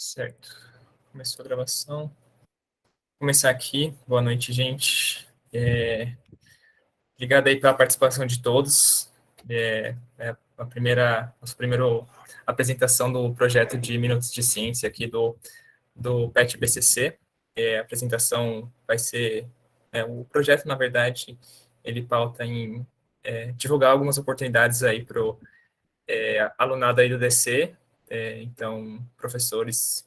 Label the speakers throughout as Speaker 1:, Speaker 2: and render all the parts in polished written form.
Speaker 1: Certo. Começou a gravação. Vou começar aqui. Boa noite, gente. Obrigado aí pela participação de todos. Nossa primeira apresentação do projeto de Minutos de Ciência aqui do PET BCC. A apresentação vai ser... o projeto, na verdade, ele pauta em divulgar algumas oportunidades aí para o alunado aí do DC. Então, professores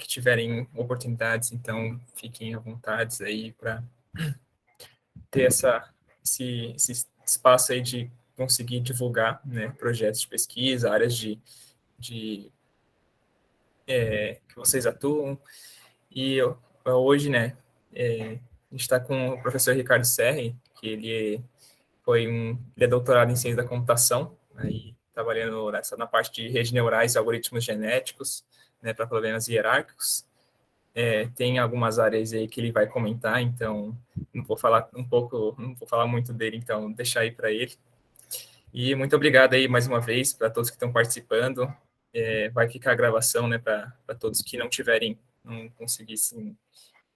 Speaker 1: que tiverem oportunidades, então fiquem à vontade aí para ter esse espaço aí de conseguir divulgar, né, projetos de pesquisa, áreas de que vocês atuam. E hoje, né, a gente está com o professor Ricardo Serri, que ele é doutorado em ciência da computação, aí trabalhando na parte de redes neurais e algoritmos genéticos, né, para problemas hierárquicos. Tem algumas áreas aí que ele vai comentar, então não vou falar muito dele, então deixar aí para ele. E muito obrigado aí mais uma vez para todos que estão participando. Vai ficar a gravação, né, para todos que não conseguissem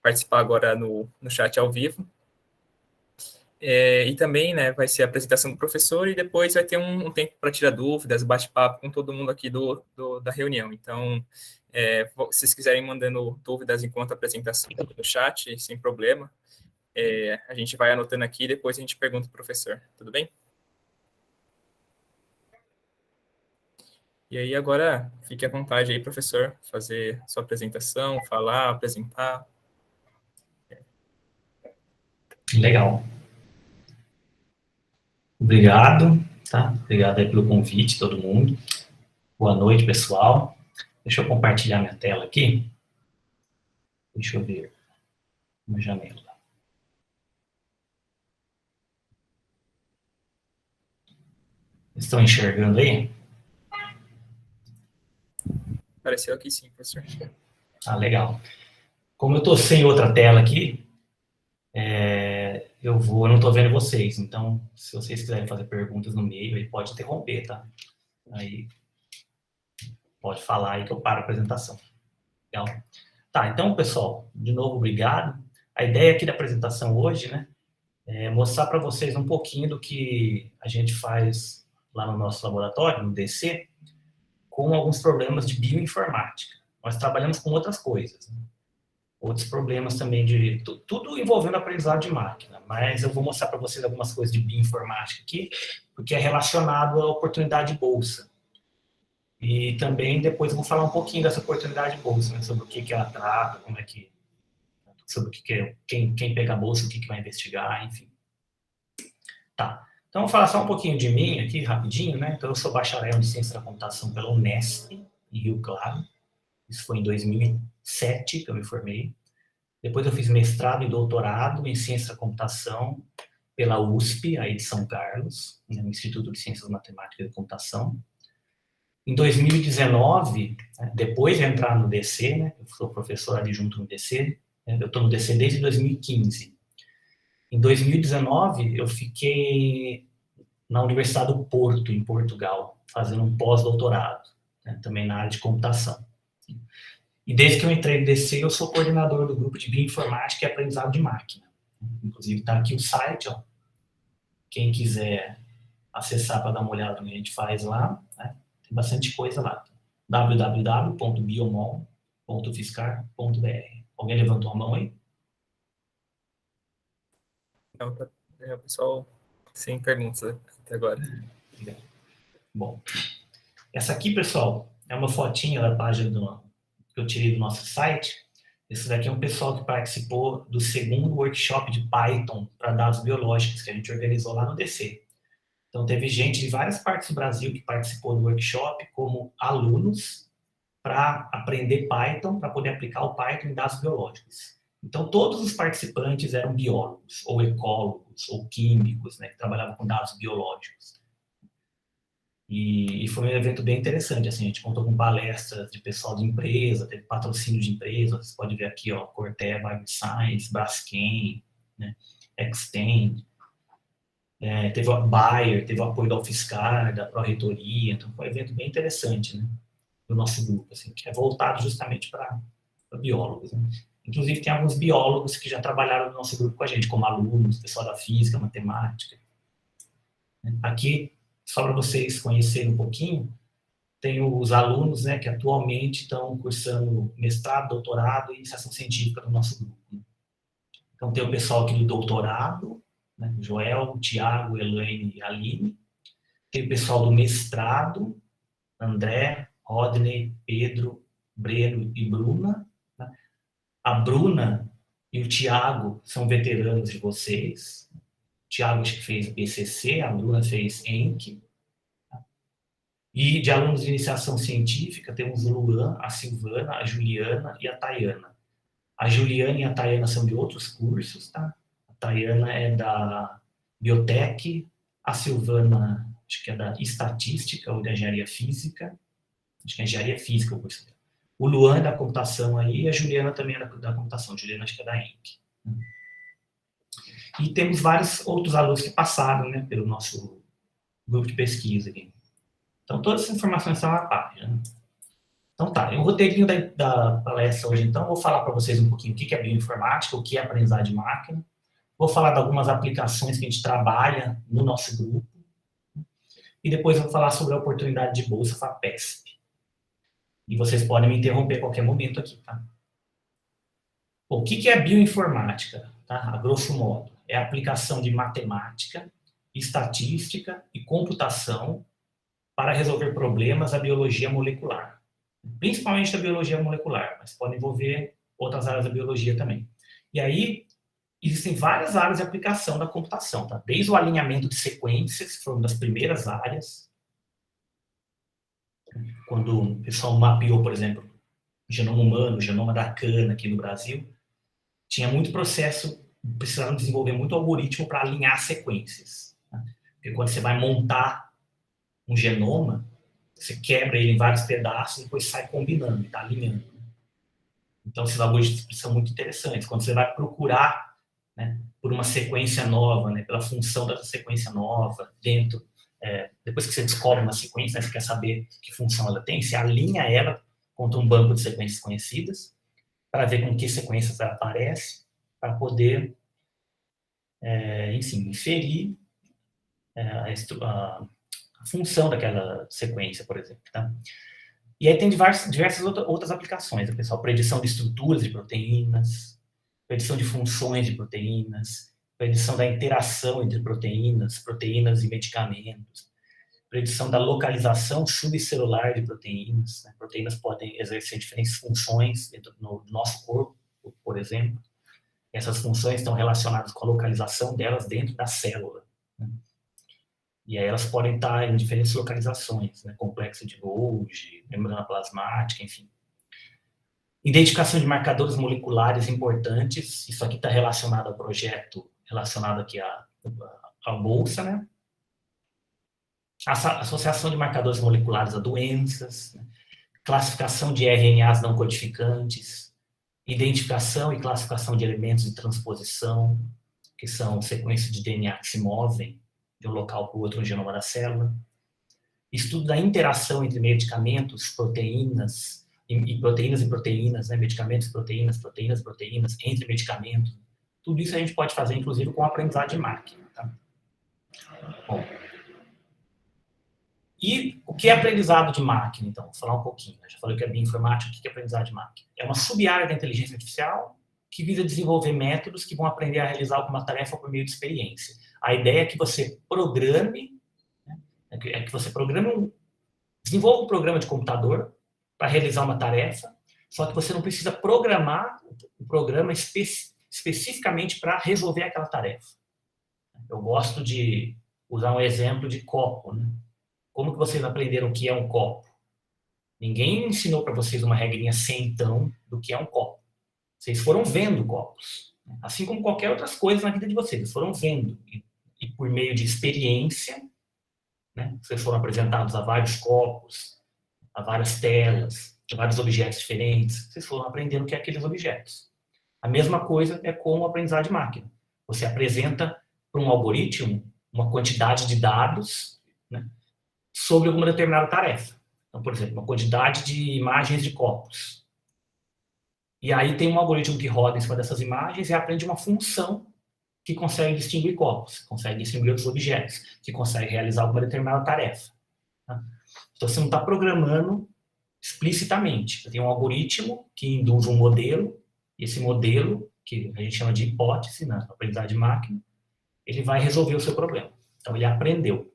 Speaker 1: participar agora no chat ao vivo. E também, né, vai ser a apresentação do professor e depois vai ter um tempo para tirar dúvidas, bate-papo com todo mundo aqui da reunião. Então, se vocês quiserem mandando dúvidas enquanto a apresentação no chat, sem problema, a gente vai anotando aqui e depois a gente pergunta para o professor. Tudo bem? E aí agora, fique à vontade aí, professor, fazer sua apresentação, falar, apresentar.
Speaker 2: Legal. Obrigado, tá? Obrigado aí pelo convite, todo mundo. Boa noite, pessoal. Deixa eu compartilhar minha tela aqui. Deixa eu ver uma janela. Estão enxergando aí?
Speaker 1: Apareceu aqui sim, professor.
Speaker 2: Ah, legal. Como eu estou sem outra tela aqui, eu não estou vendo vocês, então, se vocês quiserem fazer perguntas no meio, aí pode interromper, tá? Aí, pode falar aí que eu paro a apresentação. Legal? Tá, então, pessoal, de novo, obrigado. A ideia aqui da apresentação hoje, né, é mostrar para vocês um pouquinho do que a gente faz lá no nosso laboratório, no DC, com alguns problemas de bioinformática. Nós trabalhamos com outras coisas, né? Outros problemas também tudo envolvendo aprendizado de máquina, mas eu vou mostrar para vocês algumas coisas de bioinformática aqui, porque é relacionado à oportunidade de bolsa. E também depois eu vou falar um pouquinho dessa oportunidade de bolsa, né, sobre o que ela trata, sobre o que é, quem pega a bolsa, o que vai investigar, enfim. Tá. Então, vou falar só um pouquinho de mim aqui, rapidinho, né? Então, eu sou bacharel em Ciência da Computação pela Unesp, em Rio Claro. Isso foi em 2007 que eu me formei. Depois eu fiz mestrado e doutorado em Ciência da Computação pela USP, aí de São Carlos, no Instituto de Ciências Matemáticas e Computação. Em 2019, depois de entrar no DC, né? Eu sou professor adjunto no DC, eu estou no DC desde 2015. Em 2019, eu fiquei na Universidade do Porto, em Portugal, fazendo um pós-doutorado, né, também na área de computação. E desde que eu entrei no DC, eu sou coordenador do grupo de bioinformática e aprendizado de máquina. Inclusive, está aqui o site, ó. Quem quiser acessar para dar uma olhada no que a gente faz lá, né, tem bastante coisa lá. www.biomol.fiscar.br. Alguém levantou a mão aí?
Speaker 1: Então, o pessoal sem perguntas até agora.
Speaker 2: Bom, essa aqui, pessoal, é uma fotinha da página que eu tirei do nosso site. Esse daqui é um pessoal que participou do segundo workshop de Python para dados biológicos que a gente organizou lá no DC. Então, teve gente de várias partes do Brasil que participou do workshop como alunos para aprender Python, para poder aplicar o Python em dados biológicos. Então, todos os participantes eram biólogos, ou ecólogos, ou químicos, né, que trabalhavam com dados biológicos. E foi um evento bem interessante, assim, a gente contou com palestras de pessoal de empresa, teve patrocínio de empresas, você pode ver aqui, ó, Corteva AgriScience, Braskem, né, Extend, teve a Bayer, teve o apoio da UFSCar, da Pró-Reitoria, então foi um evento bem interessante, né. do nosso grupo, assim, que é voltado justamente para biólogos, né? Inclusive, tem alguns biólogos que já trabalharam no nosso grupo com a gente, como alunos, pessoal da física, matemática. Aqui, só para vocês conhecerem um pouquinho, tem os alunos, né, que atualmente estão cursando mestrado, doutorado e iniciação científica no nosso grupo. Então, tem o pessoal aqui do doutorado, né, Joel, Tiago, Elaine e Aline. Tem o pessoal do mestrado, André, Rodney, Pedro, Breno e Bruna. Né? A Bruna e o Tiago são veteranos de vocês. O Tiago acho que fez BCC, a Bruna fez ENC. E de alunos de iniciação científica, temos o Luan, a Silvana, a Juliana e a Tayana. A Juliana e a Tayana são de outros cursos, tá? A Tayana é da Biotech, a Silvana, acho que é da Estatística ou da Engenharia Física. Acho que é Engenharia Física o curso dela. O Luan é da Computação aí, e a Juliana também é da Computação. A Juliana acho que é da ENC. E temos vários outros alunos que passaram, né, pelo nosso grupo de pesquisa aqui. Então, todas essas informações estão na página. Então, tá. O roteirinho da palestra hoje, então, vou falar para vocês um pouquinho o que é bioinformática, o que é aprendizagem de máquina. Vou falar de algumas aplicações que a gente trabalha no nosso grupo. E depois vou falar sobre a oportunidade de bolsa FAPESP. E vocês podem me interromper a qualquer momento aqui, tá? Bom, o que é bioinformática? Tá? A grosso modo, é a aplicação de matemática, estatística e computação para resolver problemas da biologia molecular. Principalmente da biologia molecular, mas pode envolver outras áreas da biologia também. E aí, existem várias áreas de aplicação da computação, tá? Desde o alinhamento de sequências, que foi uma das primeiras áreas. Quando o pessoal mapeou, por exemplo, o genoma humano, o genoma da cana aqui no Brasil, tinha muito processo, precisaram desenvolver muito algoritmo para alinhar sequências. Tá? Porque quando você vai montar um genoma, você quebra ele em vários pedaços e depois sai combinando, está alinhando. Então, esses algoritmos são muito interessantes. Quando você vai procurar, né, por uma sequência nova, né, pela função dessa sequência nova, depois que você descobre uma sequência, né, você quer saber que função ela tem, você alinha ela contra um banco de sequências conhecidas, para ver com que sequências ela aparece, para poder, enfim, inferir a função daquela sequência, por exemplo. Tá? E aí tem diversas outras aplicações, né, pessoal? Predição de estruturas de proteínas, predição de funções de proteínas, predição da interação entre proteínas e medicamentos, predição da localização subcelular de proteínas. Né? Proteínas podem exercer diferentes funções dentro do nosso corpo, por exemplo. Essas funções estão relacionadas com a localização delas dentro da célula. Né? E aí elas podem estar em diferentes localizações, né? Complexo de Golgi, membrana plasmática, enfim. Identificação de marcadores moleculares importantes. Isso aqui está relacionado ao projeto, relacionado aqui à bolsa, né? Associação de marcadores moleculares a doenças, né? Classificação de RNAs não codificantes, identificação e classificação de elementos de transposição, que são sequências de DNA que se movem de um local para o outro no genoma da célula. Estudo da interação entre medicamentos, proteínas, e proteínas, né? Medicamentos, proteínas, entre medicamentos. Tudo isso a gente pode fazer, inclusive, com aprendizagem de máquina. Tá? Bom. E o que é aprendizado de máquina, então? Vou falar um pouquinho. Eu já falei que é bioinformática, o que é aprendizado de máquina? É uma sub-área da inteligência artificial que visa desenvolver métodos que vão aprender a realizar alguma tarefa por meio de experiência. A ideia é que você programe, né? Desenvolva um programa de computador para realizar uma tarefa, só que você não precisa programar o programa especificamente para resolver aquela tarefa. Eu gosto de usar um exemplo de copo, né? Como que vocês aprenderam o que é um copo? Ninguém ensinou para vocês uma regrinha centão do que é um copo. Vocês foram vendo copos. Assim como qualquer outras coisas na vida de vocês. Vocês foram vendo. E por meio de experiência, né, vocês foram apresentados a vários copos, a várias telas, a vários objetos diferentes. Vocês foram aprendendo o que é aqueles objetos. A mesma coisa é com o aprendizado de máquina. Você apresenta para um algoritmo uma quantidade de dados, né, sobre alguma determinada tarefa. Então, por exemplo, uma quantidade de imagens de copos. E aí tem um algoritmo que roda em cima dessas imagens e aprende uma função que consegue distinguir copos, consegue distinguir outros objetos, que consegue realizar alguma determinada tarefa. Tá? Então, você não está programando explicitamente. Você tem um algoritmo que induz um modelo, e esse modelo, que a gente chama de hipótese, na aprendizagem de máquina, ele vai resolver o seu problema. Então, ele aprendeu.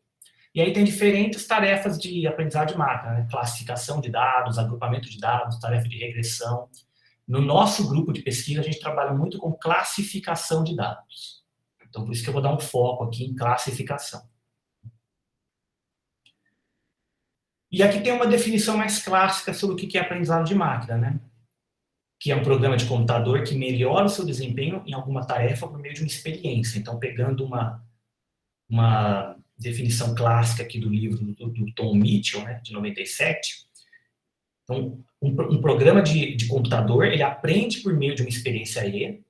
Speaker 2: E aí tem diferentes tarefas de aprendizagem de máquina, né? Classificação de dados, agrupamento de dados, tarefa de regressão. No nosso grupo de pesquisa, a gente trabalha muito com classificação de dados. Então, por isso que eu vou dar um foco aqui em classificação. E aqui tem uma definição mais clássica sobre o que é aprendizado de máquina, né? Que é um programa de computador que melhora o seu desempenho em alguma tarefa por meio de uma experiência. Então, pegando uma definição clássica aqui do livro do Tom Mitchell, né, de 97. Então, um programa de computador, ele aprende por meio de uma experiência E,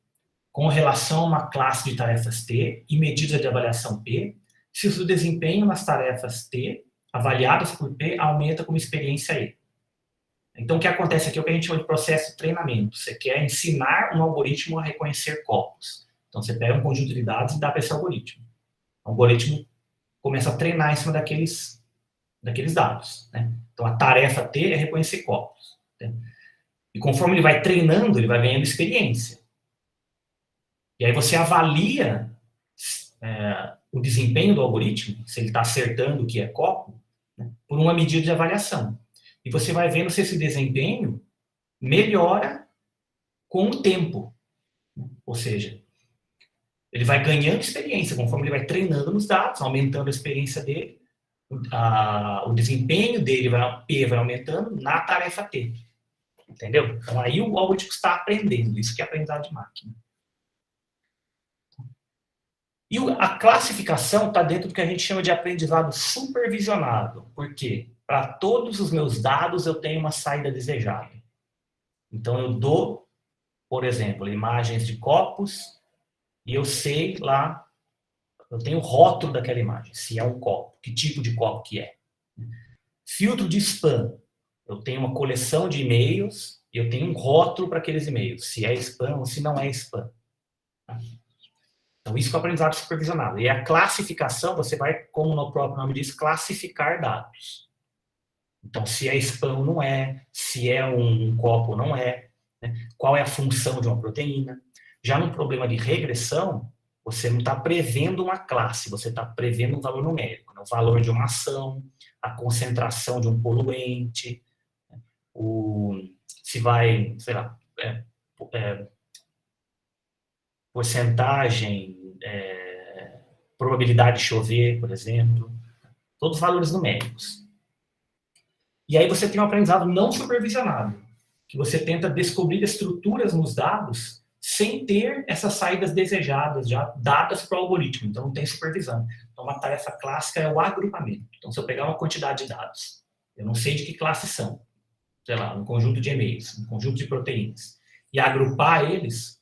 Speaker 2: com relação a uma classe de tarefas T e medida de avaliação P, se o seu desempenho nas tarefas T, avaliadas por P, aumenta com experiência E. Então, o que acontece aqui é o que a gente chama de processo de treinamento. Você quer ensinar um algoritmo a reconhecer copos. Então, você pega um conjunto de dados e dá para esse algoritmo. O algoritmo começa a treinar em cima daqueles dados. Né? Então, a tarefa T é reconhecer copos. Né? E conforme ele vai treinando, ele vai ganhando experiência. E aí você avalia o desempenho do algoritmo, se ele está acertando o que é copo, né, por uma medida de avaliação. E você vai vendo se esse desempenho melhora com o tempo. Ou seja, ele vai ganhando experiência, conforme ele vai treinando nos dados, aumentando a experiência dele, o desempenho dele, P vai aumentando na tarefa T. Entendeu? Então, aí o algoritmo está aprendendo. Isso que é aprendizado de máquina. E a classificação está dentro do que a gente chama de aprendizado supervisionado. Por quê? Para todos os meus dados, eu tenho uma saída desejada. Então, eu dou, por exemplo, imagens de copos e eu sei lá, eu tenho o rótulo daquela imagem, se é um copo, que tipo de copo que é. Filtro de spam. Eu tenho uma coleção de e-mails e eu tenho um rótulo para aqueles e-mails, se é spam ou se não é spam. Então, isso que é o aprendizado supervisionado. E a classificação, você vai, como o próprio nome diz, classificar dados. Então, se é spam ou não é, se é um copo ou não é, né? Qual é a função de uma proteína. Já no problema de regressão, você não está prevendo uma classe, você está prevendo um valor numérico, né? O valor de uma ação, a concentração de um poluente, se vai, sei lá, porcentagem, probabilidade de chover, por exemplo, todos valores numéricos. E aí você tem um aprendizado não supervisionado, que você tenta descobrir estruturas nos dados sem ter essas saídas desejadas já dadas para o algoritmo, então não tem supervisão. Então uma tarefa clássica é o agrupamento. Então se eu pegar uma quantidade de dados, eu não sei de que classe são, sei lá, um conjunto de e-mails, um conjunto de proteínas, e agrupar eles,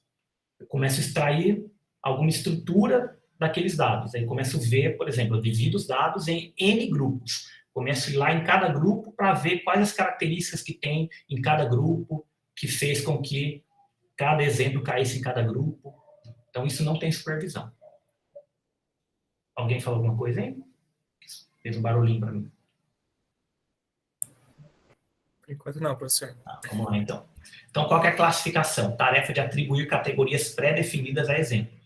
Speaker 2: eu começo a extrair alguma estrutura daqueles dados. Aí começo a ver, por exemplo, eu divido os dados em N grupos. Começo a ir lá em cada grupo para ver quais as características que tem em cada grupo, que fez com que cada exemplo caísse em cada grupo. Então, isso não tem supervisão. Alguém falou alguma coisa aí? Fez um barulhinho para mim.
Speaker 1: Por enquanto não, professor.
Speaker 2: Vamos lá, então. Então, qual que é a classificação? Tarefa de atribuir categorias pré-definidas a exemplos.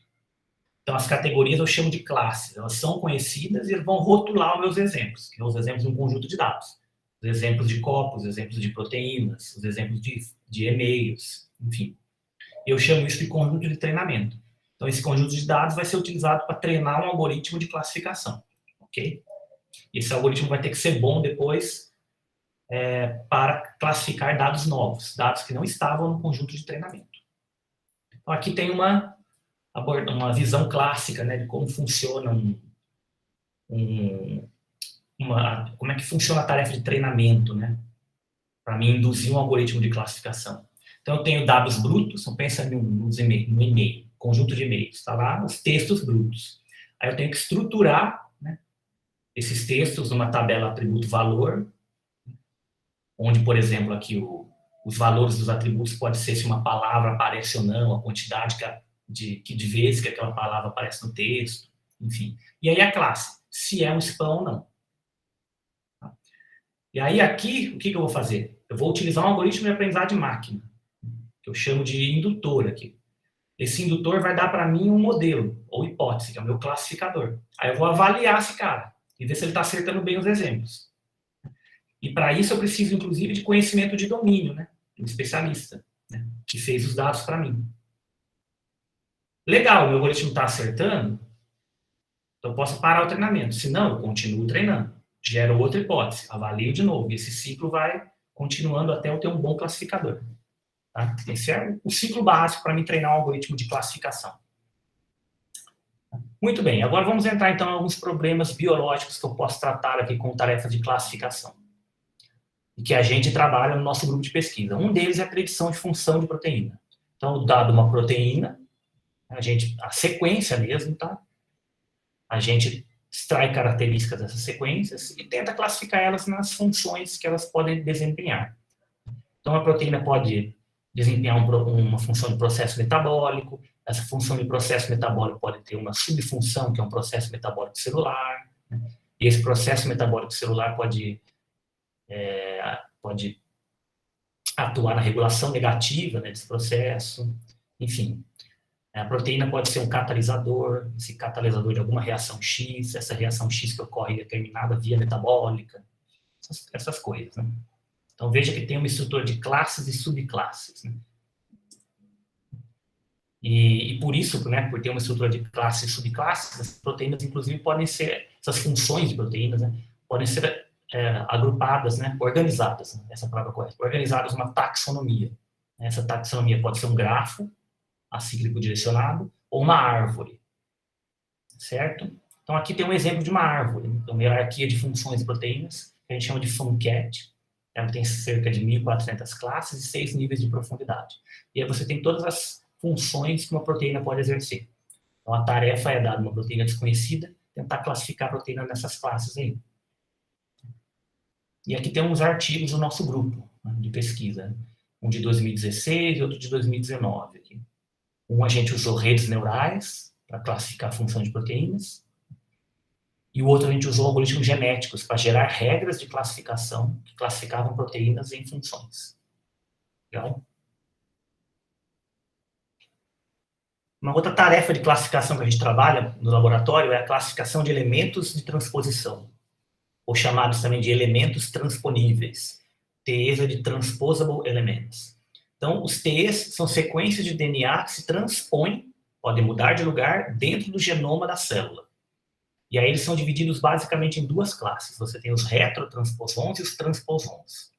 Speaker 2: Então, as categorias eu chamo de classes. Elas são conhecidas e vão rotular os meus exemplos, que são os exemplos de um conjunto de dados. Os exemplos de copos, os exemplos de proteínas, os exemplos de e-mails, enfim. Eu chamo isso de conjunto de treinamento. Então, esse conjunto de dados vai ser utilizado para treinar um algoritmo de classificação. Ok? Esse algoritmo vai ter que ser bom depois para classificar dados novos, dados que não estavam no conjunto de treinamento. Então, aqui tem uma visão clássica, né, de como funciona como é que funciona a tarefa de treinamento, né, para mim induzir um algoritmo de classificação. Então, eu tenho dados brutos, então pensa no e-mail, conjunto de e-mails, está lá os textos brutos. Aí eu tenho que estruturar, né, esses textos numa tabela atributo valor, onde, por exemplo, aqui os valores dos atributos pode ser se uma palavra aparece ou não, a quantidade de vezes que aquela palavra aparece no texto, enfim. E aí a classe, se é um spam ou não. E aí aqui, o que eu vou fazer? Eu vou utilizar um algoritmo de aprendizado de máquina, que eu chamo de indutor aqui. Esse indutor vai dar para mim um modelo, ou hipótese, que é o meu classificador. Aí eu vou avaliar esse cara e ver se ele está acertando bem os exemplos. E para isso eu preciso, inclusive, de conhecimento de domínio, né? Um especialista, né? Que fez os dados para mim. Legal, o meu algoritmo está acertando, então eu posso parar o treinamento. Se não, eu continuo treinando. Gero outra hipótese, avalio de novo. E esse ciclo vai continuando até eu ter um bom classificador. Tá? Esse é o ciclo básico para me treinar um algoritmo de classificação. Muito bem, agora vamos entrar então em alguns problemas biológicos que eu posso tratar aqui com tarefas de classificação. E que a gente trabalha no nosso grupo de pesquisa. Um deles é a predição de função de proteína. Então, dado uma proteína, a sequência mesmo, tá? A gente extrai características dessas sequências e tenta classificar elas nas funções que elas podem desempenhar. Então, a proteína pode desempenhar uma função de processo metabólico. Essa função de processo metabólico pode ter uma subfunção, que é um processo metabólico celular. E esse processo metabólico celular pode atuar na regulação negativa, né, desse processo. Enfim, a proteína pode ser um catalisador, esse catalisador de alguma reação X, essa reação X que ocorre em determinada via metabólica, essas coisas, né? Então, veja que tem uma estrutura de classes e subclasses, né? E por isso, né, por ter uma estrutura de classes e subclasses, as proteínas, inclusive, podem ser, essas funções de proteínas, né, podem ser agrupadas, né, organizadas, né, essa palavra correta, organizadas numa taxonomia. Essa taxonomia pode ser um grafo acíclico direcionado ou uma árvore, certo? Então, aqui tem um exemplo de uma árvore, uma hierarquia de funções de proteínas, que a gente chama de PhunCat. Ela tem cerca de 1.400 classes e 6 níveis de profundidade. E aí você tem todas as funções que uma proteína pode exercer. Então, a tarefa é dar uma proteína desconhecida, tentar classificar a proteína nessas classes aí. E aqui tem uns artigos do nosso grupo, né, de pesquisa, né? Um de 2016 e outro de 2019. Aqui. Um a gente usou redes neurais para classificar a função de proteínas, e o outro a gente usou algoritmos genéticos para gerar regras de classificação que classificavam proteínas em funções. Legal? Uma outra tarefa de classificação que a gente trabalha no laboratório é a classificação de elementos de transposição, ou chamados também de elementos transponíveis. TEs é de Transposable Elements. Então, os TEs são sequências de DNA que se transpõem, podem mudar de lugar dentro do genoma da célula. E aí eles são divididos basicamente em duas classes. Você tem os retrotransposons e os transposons.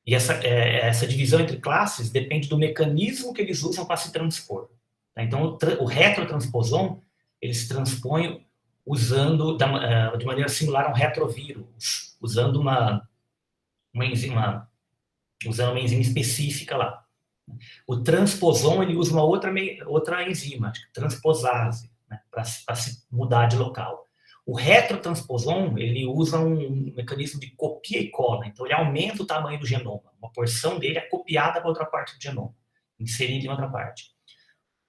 Speaker 2: E essa divisão entre classes depende do mecanismo que eles usam para se transpor. Então, o retrotransposon, ele se transpõe usando de maneira similar a um retrovírus, usando uma enzima específica lá. O transposon, ele usa uma outra enzima, transposase, né, para se mudar de local. O retrotransposon, ele usa um mecanismo de copia e cola. Então, ele aumenta o tamanho do genoma. Uma porção dele é copiada para outra parte do genoma, inserida em outra parte.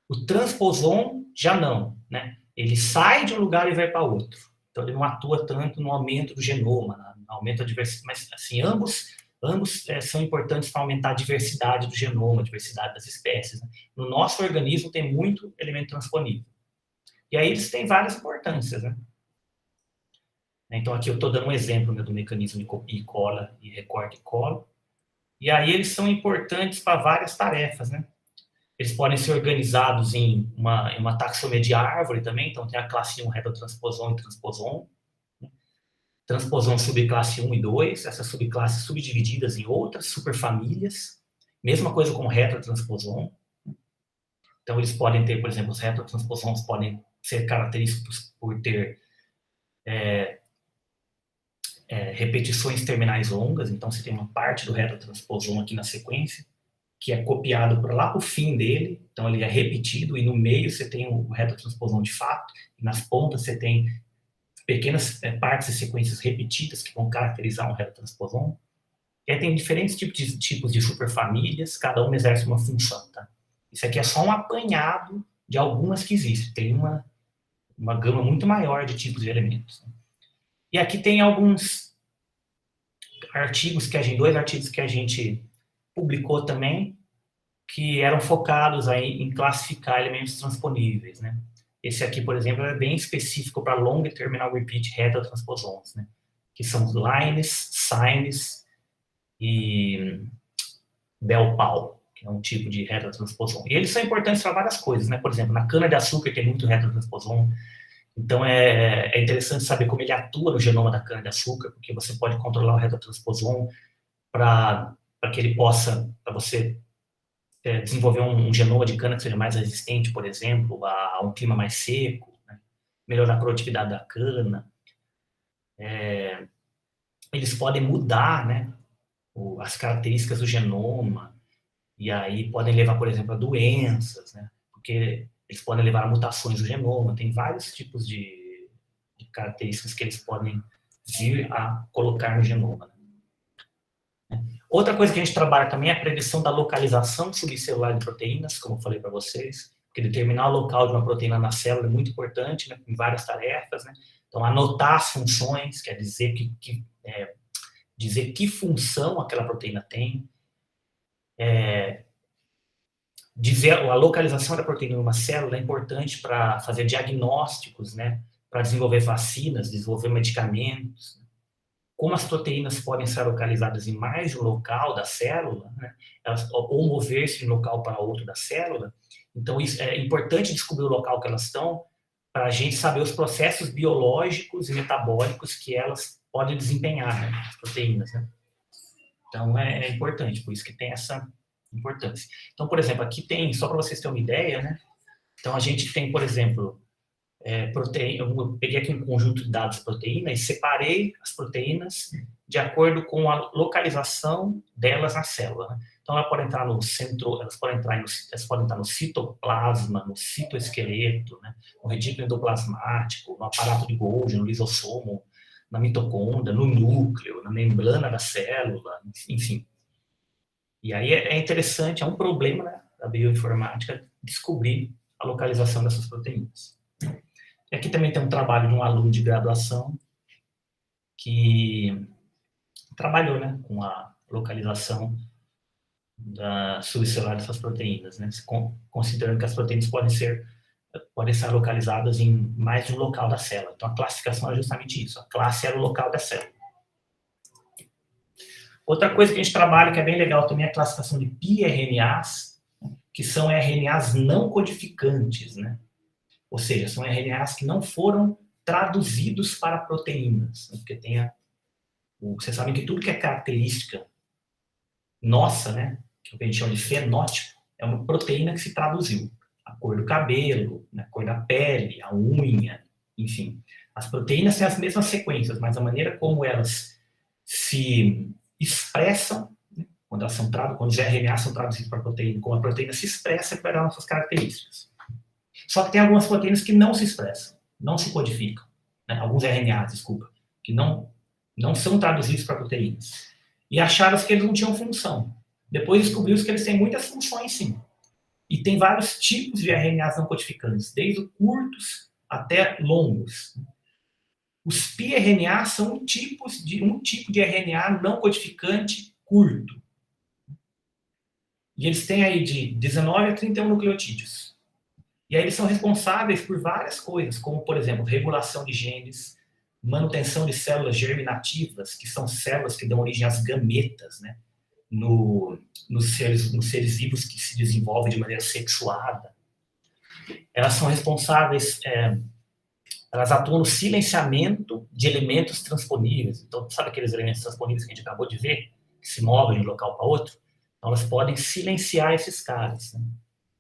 Speaker 2: O transposon já não, né? Ele sai de um lugar e vai para outro. Então, ele não atua tanto no aumento do genoma, no aumento da diversidade. Mas, assim, ambos são importantes para aumentar a diversidade do genoma, a diversidade das espécies, né? No nosso organismo tem muito elemento transponível. E aí eles têm várias importâncias, né? Então, aqui eu estou dando um exemplo, né, do mecanismo de copia e cola e recorte e cola. E aí eles são importantes para várias tarefas, né? Eles podem ser organizados em uma taxonomia de árvore também. Então, tem a classe 1, retrotransposon e transposon. Transposon subclasse 1 e 2. Essas subclasses subdivididas em outras superfamílias. Mesma coisa com o retrotransposon. Então, eles podem ter, por exemplo, os retrotransposons podem ser característicos por ter repetições terminais longas. Então, você tem uma parte do retrotransposon aqui na sequência, que é copiado para lá para o fim dele. Então, ele é repetido, e no meio você tem o retrotransposon de fato, e nas pontas você tem pequenas partes e sequências repetidas que vão caracterizar um retrotransposon. E aí tem diferentes tipos de superfamílias, cada uma exerce uma função, tá? Isso aqui é só um apanhado de algumas que existem. Tem uma gama muito maior de tipos de elementos. E aqui tem alguns dois artigos que a gente publicou também, que eram focados aí em classificar elementos transponíveis, né? Esse aqui, por exemplo, é bem específico para long terminal repeat heterotransposons, né? Que são os lines, sines e Bell-Pal, que é um tipo de heterotransposon. E eles são importantes para várias coisas, né? Por exemplo, na cana-de-açúcar tem muito heterotransposon, então é interessante saber como ele atua no genoma da cana-de-açúcar, porque você pode controlar o heterotransposon para que ele possa, para você desenvolver um genoma de cana que seja mais resistente, por exemplo, a um clima mais seco, né? Melhorar a produtividade da cana. Eles podem mudar, né, as características do genoma, e aí podem levar, por exemplo, a doenças, né, porque eles podem levar a mutações do genoma. Tem vários tipos de características que eles podem vir a colocar no genoma. Outra coisa que a gente trabalha também é a predição da localização subcelular de proteínas, como eu falei para vocês, porque determinar o local de uma proteína na célula é muito importante, né, em várias tarefas, né? Então, anotar as funções, quer dizer dizer que função aquela proteína tem, dizer a localização da proteína numa célula é importante para fazer diagnósticos, né, para desenvolver vacinas, desenvolver medicamentos. Como as proteínas podem ser localizadas em mais de um local da célula, né, ou mover-se de um local para outro da célula, então isso é importante descobrir o local que elas estão para a gente saber os processos biológicos e metabólicos que elas podem desempenhar, né, as proteínas, né? Então é importante, por isso que tem essa importância. Então, por exemplo, aqui tem, só para vocês terem uma ideia, né? Então a gente tem, por exemplo, proteína, eu peguei aqui um conjunto de dados de proteína e separei as proteínas de acordo com a localização delas na célula, né? Então, elas podem entrar no centro, elas podem entrar no citoplasma, no citoesqueleto, né? No retículo endoplasmático, no aparato de Golgi, no lisossomo, na mitocôndria, no núcleo, na membrana da célula, enfim. E aí é interessante, é um problema, né, da bioinformática descobrir a localização dessas proteínas. E aqui também tem um trabalho de um aluno de graduação que trabalhou, né, com a localização da subcelular dessas proteínas, né, considerando que as proteínas podem ser localizadas em mais de um local da célula. Então, a classificação é justamente isso. A classe era o local da célula. Outra coisa que a gente trabalha, que é bem legal também, é a classificação de piRNAs, que são RNAs não codificantes, né? Ou seja, são RNAs que não foram traduzidos para proteínas, né? Porque vocês sabem que tudo que é característica nossa, né, que a gente chama de fenótipo, é uma proteína que se traduziu. A cor do cabelo, a cor da pele, a unha, enfim. As proteínas têm as mesmas sequências, mas a maneira como elas se expressam, né, quando os RNAs são traduzidos para a proteína, como a proteína se expressa, que vai dar nossas características. Só que tem algumas proteínas que não se expressam, não se codificam, né? Alguns RNAs, desculpa, que não são traduzidos para proteínas. E acharam que eles não tinham função. Depois descobriu-se que eles têm muitas funções, sim. E tem vários tipos de RNAs não codificantes, desde curtos até longos. Os piRNAs são um tipo de RNA não codificante curto. E eles têm aí de 19 a 31 nucleotídeos. E aí eles são responsáveis por várias coisas, como, por exemplo, regulação de genes, manutenção de células germinativas, que são células que dão origem às gametas, né? Nos seres vivos que se desenvolvem de maneira sexuada. Elas são responsáveis, elas atuam no silenciamento de elementos transponíveis. Então, sabe aqueles elementos transponíveis que a gente acabou de ver, que se movem de um local para outro? Então, elas podem silenciar esses caras, né?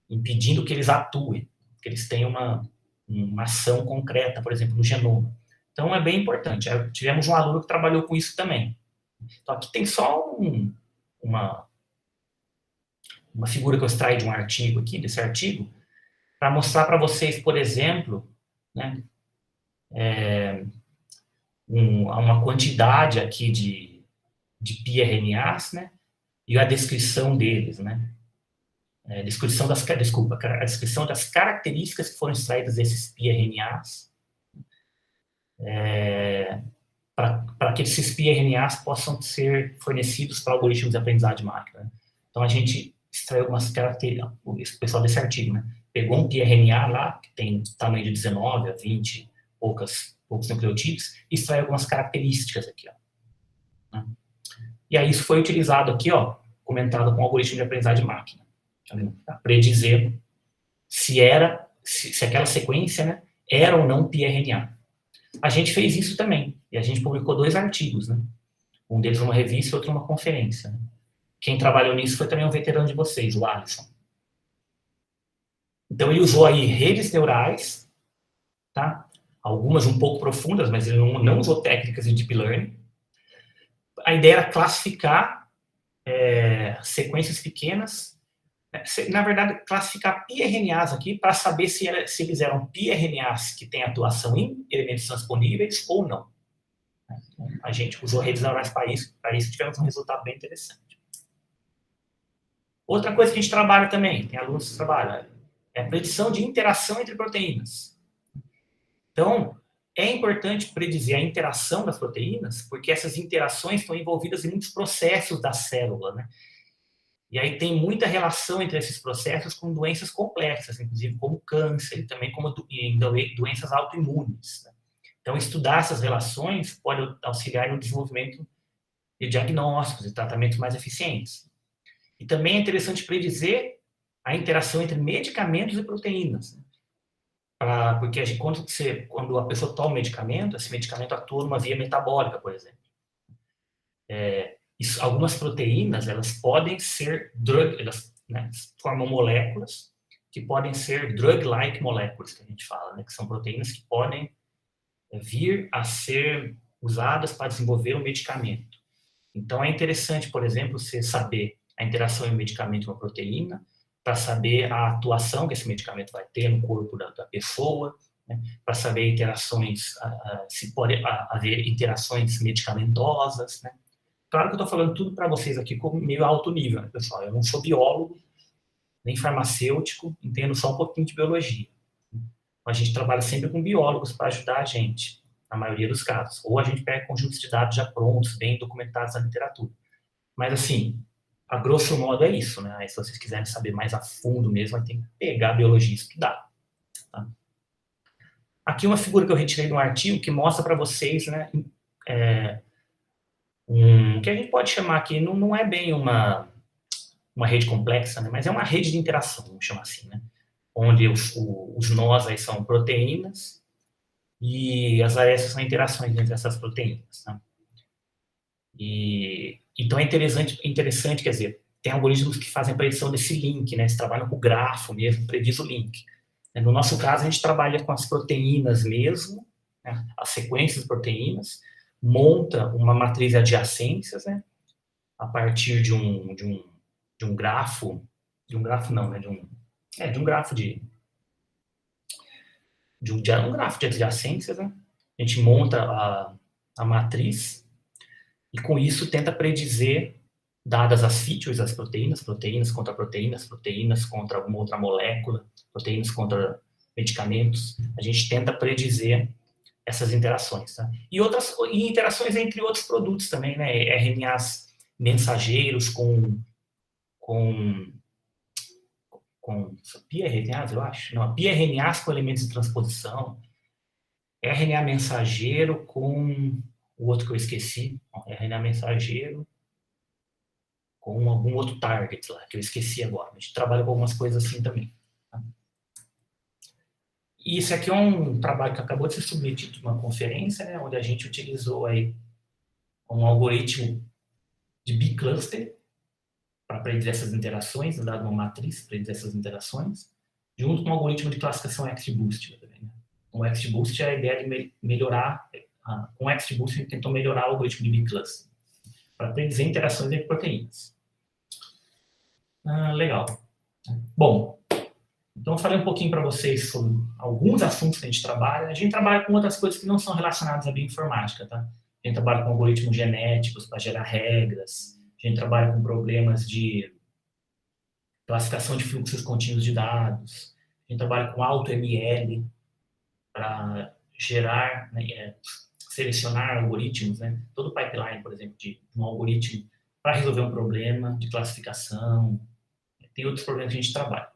Speaker 2: Impedindo que eles atuem, que eles tenham uma ação concreta, por exemplo, no genoma. Então, é bem importante. Tivemos um aluno que trabalhou com isso também. Então, aqui tem só uma figura que eu extraí de um artigo aqui, desse artigo, para mostrar para vocês, por exemplo, né, uma quantidade aqui de piRNAs, né? E a descrição deles, né? A descrição das características que foram extraídas desses piRNAs, para que esses piRNAs possam ser fornecidos para algoritmos de aprendizagem de máquina. Né? Então, a gente extraiu algumas características, o pessoal desse artigo, né? Pegou um piRNA lá, que tem tamanho de 19 a 20, poucos nucleotídeos, e extraiu algumas características aqui, ó. Né? E aí isso foi utilizado aqui, ó, comentado com o algoritmo de aprendizagem de máquina, para predizer se aquela sequência, né, era ou não piRNA. A gente fez isso também, e a gente publicou 2 artigos, né? Um deles numa revista e outro numa conferência. Né? Quem trabalhou nisso foi também um veterano de vocês, o Alisson. Então, ele usou aí redes neurais, tá? Algumas um pouco profundas, mas ele não usou técnicas de deep learning. A ideia era classificar sequências pequenas, na verdade, classificar piRNAs aqui para saber se eles eram piRNAs que têm atuação em elementos transponíveis ou não. A gente usou redes neurais para isso tivemos um resultado bem interessante. Outra coisa que a gente trabalha também, tem alunos que trabalham, é a predição de interação entre proteínas. Então, é importante predizer a interação das proteínas, porque essas interações estão envolvidas em muitos processos da célula, né? E aí tem muita relação entre esses processos com doenças complexas, inclusive como câncer e também como doenças autoimunes. Né? Então, estudar essas relações pode auxiliar no desenvolvimento de diagnósticos e tratamentos mais eficientes. E também é interessante predizer a interação entre medicamentos e proteínas. Né? Porque quando a pessoa toma um medicamento, esse medicamento atua numa via metabólica, por exemplo. Algumas proteínas, elas podem ser elas, né, formam moléculas que podem ser drug-like moléculas, que a gente fala, né, que são proteínas que podem vir a ser usadas para desenvolver um medicamento. Então, é interessante, por exemplo, você saber a interação entre um medicamento e uma proteína, para saber a atuação que esse medicamento vai ter no corpo da pessoa, né, para saber interações, se pode haver interações medicamentosas, né. Claro que eu estou falando tudo para vocês aqui com meio alto nível, né, pessoal? Eu não sou biólogo, nem farmacêutico, entendo só um pouquinho de biologia. A gente trabalha sempre com biólogos para ajudar a gente, na maioria dos casos. Ou a gente pega conjuntos de dados já prontos, bem documentados na literatura. Mas, assim, a grosso modo é isso, né? Aí, se vocês quiserem saber mais a fundo mesmo, aí tem que pegar a biologia e estudar. Tá? Aqui uma figura que eu retirei de um artigo que mostra para vocês, né, que a gente pode chamar aqui, não é bem uma rede complexa, né, mas é uma rede de interação, vamos chamar assim, né, onde os nós aí são proteínas e as arestas são interações entre essas proteínas. Né. Então é interessante, quer dizer, tem algoritmos que fazem a predição desse link, né, eles trabalham com o grafo mesmo, prediz o link. No nosso caso, a gente trabalha com as proteínas mesmo, né, as sequências de proteínas, monta uma matriz de adjacências, né, a partir de um grafo, um grafo de adjacências, né, a gente monta a matriz e com isso tenta predizer, dadas as features das proteínas contra proteínas, proteínas contra alguma outra molécula, proteínas contra medicamentos, a gente tenta predizer essas interações, tá? E interações entre outros produtos também, né? RNAs mensageiros com piRNAs, eu acho. Não, piRNAs com elementos de transposição, RNA mensageiro com o outro que eu esqueci, RNA mensageiro com algum outro target lá, que eu esqueci agora. A gente trabalha com algumas coisas assim também. Tá? E isso aqui é um trabalho que acabou de ser submetido em uma conferência, né, onde a gente utilizou aí um algoritmo de bicluster para predizer essas interações, dado uma matriz para predizer essas interações, junto com um algoritmo de classificação XGBoost. Né? O XGBoost é a ideia de melhorar, com o XGBoost a gente tentou melhorar o algoritmo de bicluster para predizer interações entre proteínas. Legal. Bom, então eu falei um pouquinho para vocês sobre alguns assuntos que a gente trabalha. A gente trabalha com outras coisas que não são relacionadas à bioinformática, tá? a gente trabalha com algoritmos genéticos para gerar regras, a gente trabalha com problemas de classificação de fluxos contínuos de dados, a gente trabalha com AutoML para gerar, né, selecionar algoritmos, né? Todo o pipeline, por exemplo, de um algoritmo para resolver um problema de classificação. Tem outros problemas que a gente trabalha.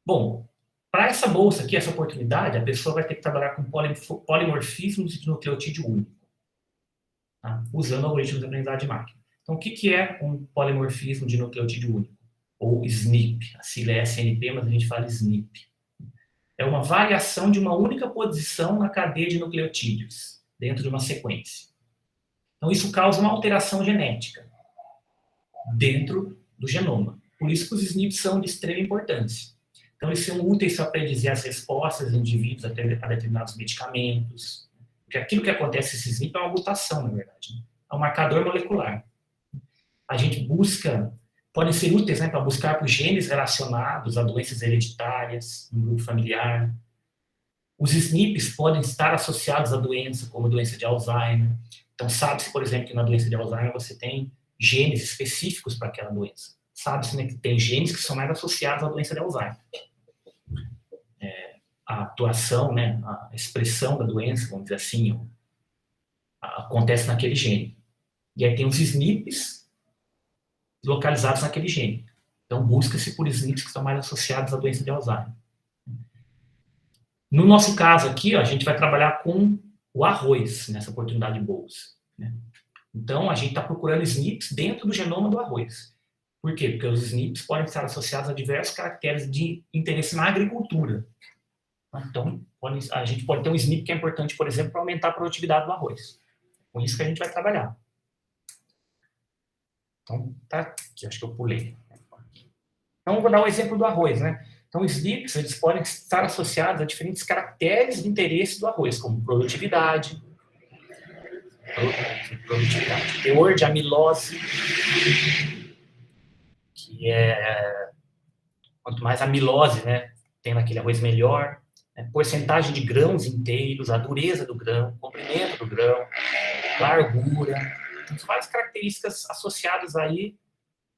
Speaker 2: Bom, para essa bolsa aqui, essa oportunidade, a pessoa vai ter que trabalhar com polimorfismos de nucleotídeo único, tá? Usando algoritmos de aprendizagem de máquina. Então, o que é um polimorfismo de nucleotídeo único? Ou SNP. A sigla é SNP, mas a gente fala SNP. É uma variação de uma única posição na cadeia de nucleotídeos, dentro de uma sequência. Então, isso causa uma alteração genética dentro do genoma. Por isso que os SNPs são de extrema importância. Então, eles são úteis para predizer as respostas dos indivíduos a determinados medicamentos. Porque aquilo que acontece nesse SNP é uma mutação, na verdade. Né? É um marcador molecular. A gente busca, podem ser úteis, né, para buscar por genes relacionados a doenças hereditárias, no grupo familiar. Os SNPs podem estar associados a doença, como doença de Alzheimer. Então, sabe-se, por exemplo, que na doença de Alzheimer você tem genes específicos para aquela doença. Sabe-se, né, que tem genes que são mais associados à doença de Alzheimer. A atuação, né, a expressão da doença, vamos dizer assim, acontece naquele gene. E aí tem os SNPs localizados naquele gene. Então, busca-se por SNPs que estão mais associados à doença de Alzheimer. No nosso caso aqui, ó, a gente vai trabalhar com o arroz, nessa oportunidade de bolsa. Né? Então, a gente está procurando SNPs dentro do genoma do arroz. Por quê? Porque os SNPs podem estar associados a diversos caracteres de interesse na agricultura. Então, a gente pode ter um SNP que é importante, por exemplo, para aumentar a produtividade do arroz. Com isso que a gente vai trabalhar. Então, tá aqui, acho que eu pulei. Então, eu vou dar um exemplo do arroz, né? Então, os SNPs, eles podem estar associados a diferentes caracteres de interesse do arroz, como produtividade, teor de amilose, que é quanto mais amilose, né, tem naquele arroz melhor, né, porcentagem de grãos inteiros, a dureza do grão, comprimento do grão, largura, tem várias características associadas aí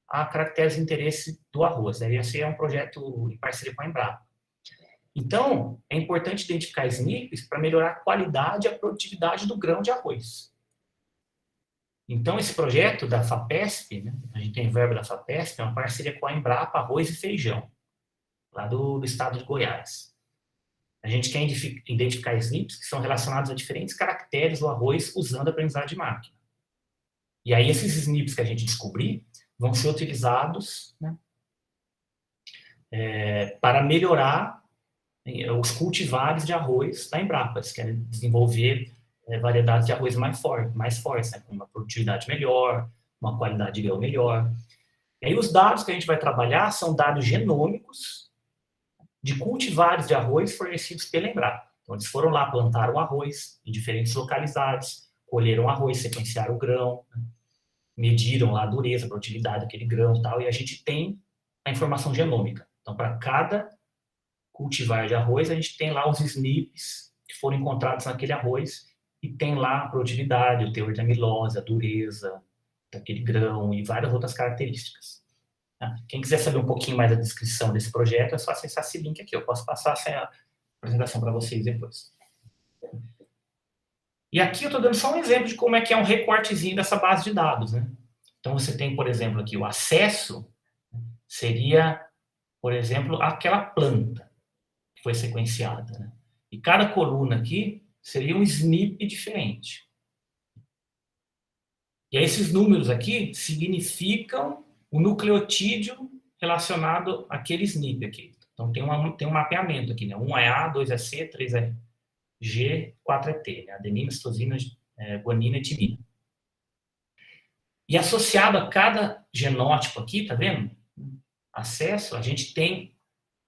Speaker 2: a caracteres de interesse do arroz. Esse é um projeto em parceria com a Embrapa. Então, é importante identificar SNPs para melhorar a qualidade e a produtividade do grão de arroz. Então, esse projeto da FAPESP, né, a gente tem verba da FAPESP, é uma parceria com a Embrapa Arroz e Feijão, lá do estado de Goiás. A gente quer identificar SNPs que são relacionados a diferentes caracteres do arroz usando a aprendizagem de máquina. E aí, esses SNPs que a gente descobrir vão ser utilizados, né, para melhorar os cultivares de arroz da Embrapa. Eles querem desenvolver variedades de arroz mais fortes, né, com uma produtividade melhor, uma qualidade de grão melhor. E aí os dados que a gente vai trabalhar são dados genômicos de cultivares de arroz fornecidos pela Embrapa. Então, eles foram lá, plantaram arroz em diferentes localidades, colheram arroz, sequenciaram o grão, né, mediram lá a dureza, a produtividade daquele grão e tal, e a gente tem a informação genômica. Então, para cada cultivar de arroz, a gente tem lá os SNPs que foram encontrados naquele arroz e tem lá a produtividade, o teor de amilose, a dureza daquele grão e várias outras características. Quem quiser saber um pouquinho mais da descrição desse projeto, é só acessar esse link aqui. Eu posso passar essa apresentação para vocês depois. E aqui eu estou dando só um exemplo de como é que é um recortezinho dessa base de dados, né? Então, você tem, por exemplo, aqui o acesso, seria, por exemplo, aquela planta que foi sequenciada, né? E cada coluna aqui seria um SNP diferente. E aí, esses números aqui significam o nucleotídeo relacionado àquele SNP aqui. Então, tem um mapeamento aqui, né? 1 é A, 2 é C, 3 é G, 4 é T, né? Adenina, citosina, guanina e timina. E associado a cada genótipo aqui, tá vendo? Acesso, a gente tem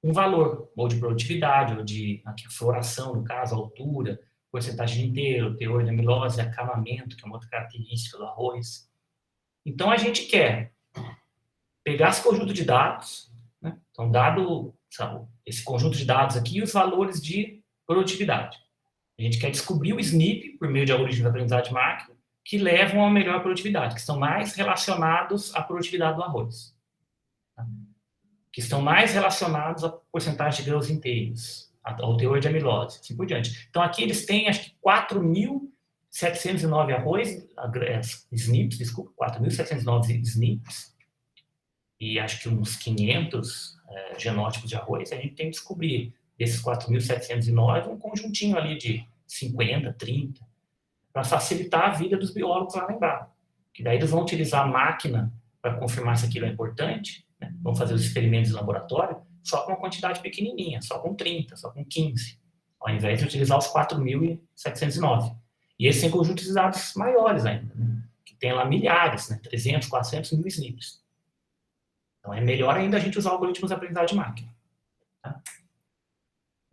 Speaker 2: um valor, ou de produtividade, ou de floração, no caso, altura, porcentagem inteiro, teor de amilose, acamamento, que é uma outra característica do arroz. Então, a gente quer pegar esse conjunto de dados, né? Então, dado, sabe, esse conjunto de dados aqui, os valores de produtividade. A gente quer descobrir o SNP por meio de algoritmos de aprendizagem de máquina que levam a uma melhor produtividade, que estão mais relacionados à produtividade do arroz. Tá? Que estão mais relacionados à porcentagem de grãos inteiros, ao teor de amilose, assim por diante. Então, aqui eles têm, acho que, 4.709 SNPs, desculpa, 4.709 SNPs, e acho que uns 500 genótipos de arroz. A gente tem que descobrir desses 4.709 um conjuntinho ali de 50, 30, para facilitar a vida dos biólogos lá lembrar. Que daí eles vão utilizar a máquina para confirmar se aquilo é importante, né? Vão fazer os experimentos em laboratório só com uma quantidade pequenininha, só com 30, só com 15, ao invés de utilizar os 4.709. E esses têm conjuntos de dados maiores ainda, né? Que tem lá milhares, né? 300, 400 mil SNPs. Então é melhor ainda a gente usar algoritmos de aprendizagem de máquina. Tá?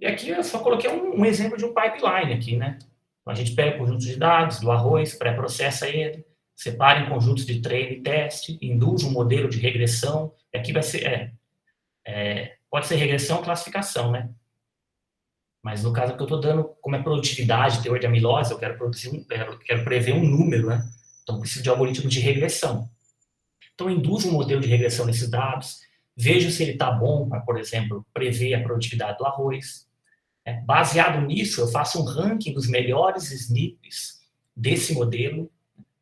Speaker 2: E aqui eu só coloquei um exemplo de um pipeline aqui, né? Então, a gente pega conjuntos de dados do arroz, pré-processa ele, separa em conjuntos de treino e teste, induz um modelo de regressão. E aqui vai ser, pode ser regressão ou classificação, né? Mas no caso que eu estou dando, como é produtividade, teor de amilose, eu quero prever um número, né? Então, preciso de algoritmo de regressão. Então, induzo um modelo de regressão nesses dados, vejo se ele está bom para, por exemplo, prever a produtividade do arroz. Baseado nisso, eu faço um ranking dos melhores SNPs desse modelo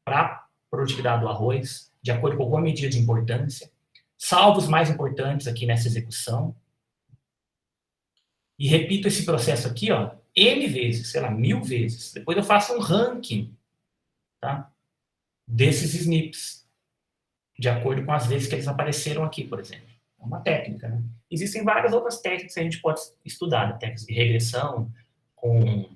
Speaker 2: para a produtividade do arroz, de acordo com alguma medida de importância, salvo os mais importantes aqui nessa execução, e repito esse processo aqui, ó, N vezes, sei lá, 1000 vezes. Depois eu faço um ranking, tá, desses SNPs, de acordo com as vezes que eles apareceram aqui, por exemplo. É uma técnica, né? Existem várias outras técnicas que a gente pode estudar, né? Técnicas de regressão, com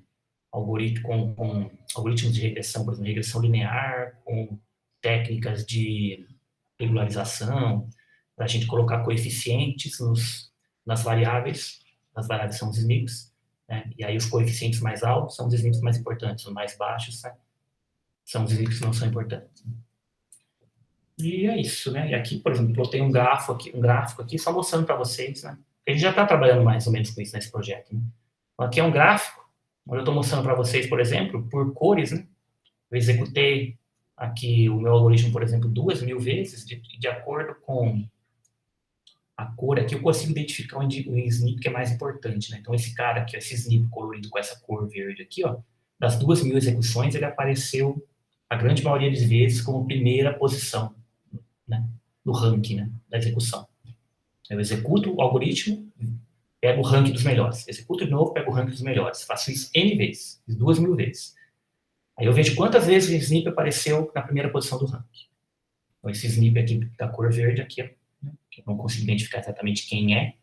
Speaker 2: algoritmos de regressão, por exemplo, regressão linear, com técnicas de regularização, para a gente colocar coeficientes nas variáveis são os SNPs, né? E aí os coeficientes mais altos são os SNPs mais importantes, os mais baixos, né, são os SNPs que não são importantes. E é isso, né? E aqui, por exemplo, eu tenho um gráfico aqui só mostrando para vocês, né? A gente já está trabalhando mais ou menos com isso nesse projeto, né? Então, aqui é um gráfico, onde eu estou mostrando para vocês, por exemplo, por cores, né? Eu executei aqui o meu algoritmo, por exemplo, 2.000 vezes, de acordo com a cor aqui, eu consigo identificar o SNP que é mais importante, né? Então, esse cara aqui, esse SNP colorido com essa cor verde aqui, ó, das 2.000 execuções, ele apareceu a grande maioria das vezes como primeira posição, né, no ranking, né, da execução. Eu executo o algoritmo, pego o ranking dos melhores. Executo de novo, pego o ranking dos melhores. Faço isso N vezes, 2.000 vezes. Aí eu vejo quantas vezes o SNP apareceu na primeira posição do ranking. Então, esse SNP aqui da cor verde aqui, né, que eu não consigo identificar exatamente quem é,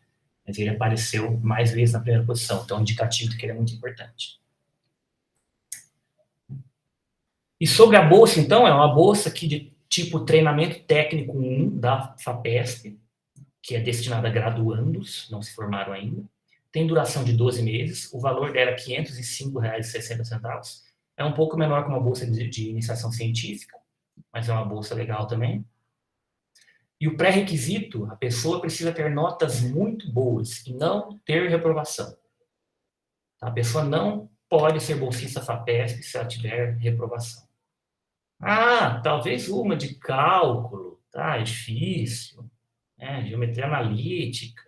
Speaker 2: mas ele apareceu mais vezes na primeira posição. Então, é um indicativo de que ele é muito importante. E sobre a bolsa, então, é uma bolsa aqui de tipo treinamento técnico 1 da FAPESP, que é destinada a graduandos, não se formaram ainda. Tem duração de 12 meses, o valor dela é R$ 505,60. É um pouco menor que uma bolsa de iniciação científica, mas é uma bolsa legal também. E o pré-requisito, a pessoa precisa ter notas muito boas e não ter reprovação. A pessoa não pode ser bolsista FAPESP se ela tiver reprovação. Ah, talvez uma de cálculo, tá? É difícil. Geometria analítica.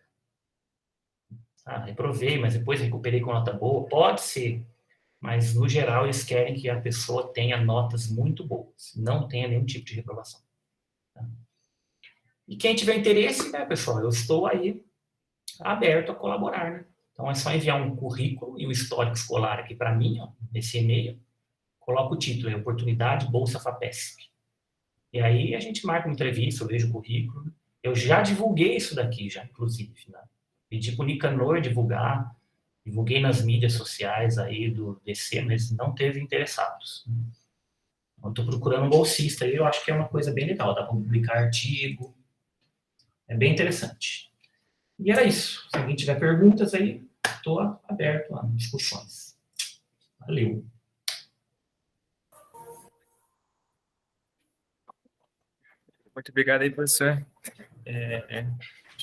Speaker 2: Reprovei, mas depois recuperei com nota boa. Pode ser, mas no geral eles querem que a pessoa tenha notas muito boas, não tenha nenhum tipo de reprovação. Tá? E quem tiver interesse, né, pessoal, eu estou aí aberto a colaborar, né? Então é só enviar um currículo e um histórico escolar aqui para mim, ó, nesse e-mail. Coloca o título, Oportunidade Bolsa FAPESP. E aí a gente marca uma entrevista, eu vejo o currículo. Eu já divulguei isso daqui, já, inclusive. Né? Pedi para o Nicanor divulgar, divulguei nas mídias sociais aí do DC, mas não teve interessados. Então, estou procurando um bolsista aí, eu acho que é uma coisa bem legal, dá para publicar artigo, é bem interessante. E era isso. Se alguém tiver perguntas aí, estou aberto a discussões. Valeu.
Speaker 1: Muito obrigado aí, professor.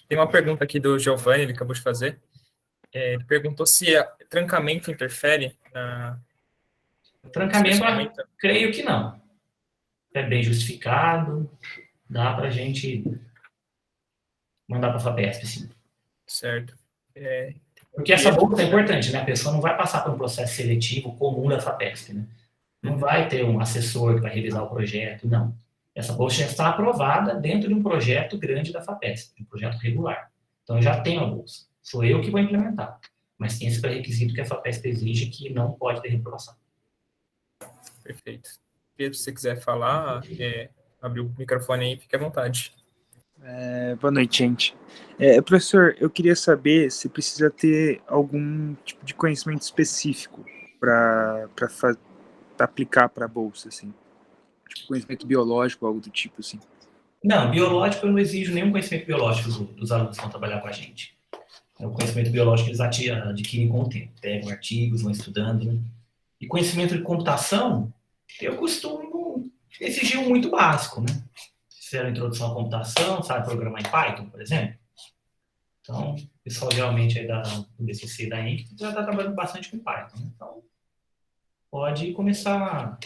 Speaker 1: Tem uma pergunta aqui do Giovanni, ele acabou de fazer. Ele perguntou se trancamento interfere no
Speaker 2: Trancamento,
Speaker 1: inspecionamento.
Speaker 2: creio que não. É bem justificado, dá para a gente mandar para a FAPESP, sim.
Speaker 1: Certo.
Speaker 2: Porque essa bolsa é importante, né? A pessoa não vai passar por um processo seletivo comum da FAPESP, né? Não vai ter um assessor que vai revisar o projeto, não. Essa bolsa já está aprovada dentro de um projeto grande da FAPESP, um projeto regular. Então, eu já tenho a bolsa. Sou eu que vou implementar. Mas tem esse pré-requisito que a FAPESP exige que não pode ter reprovação.
Speaker 1: Perfeito. Pedro, se você quiser falar, abrir o microfone aí, fique à vontade.
Speaker 3: Boa noite, gente. Professor, eu queria saber se precisa ter algum tipo de conhecimento específico para aplicar para a bolsa, assim. Tipo, conhecimento biológico, algo do tipo, assim.
Speaker 2: Não, biológico eu não exijo nenhum conhecimento biológico dos alunos que vão trabalhar com a gente. O conhecimento biológico eles adquirem com o tempo. Pegam artigos, vão estudando, né? E conhecimento de computação, eu costumo exigir um muito básico, né? Fizeram introdução à computação, sabe programar em Python, por exemplo. Então, o pessoal geralmente aí do BCC, da INC, já está trabalhando bastante com Python. Né? Então, pode começar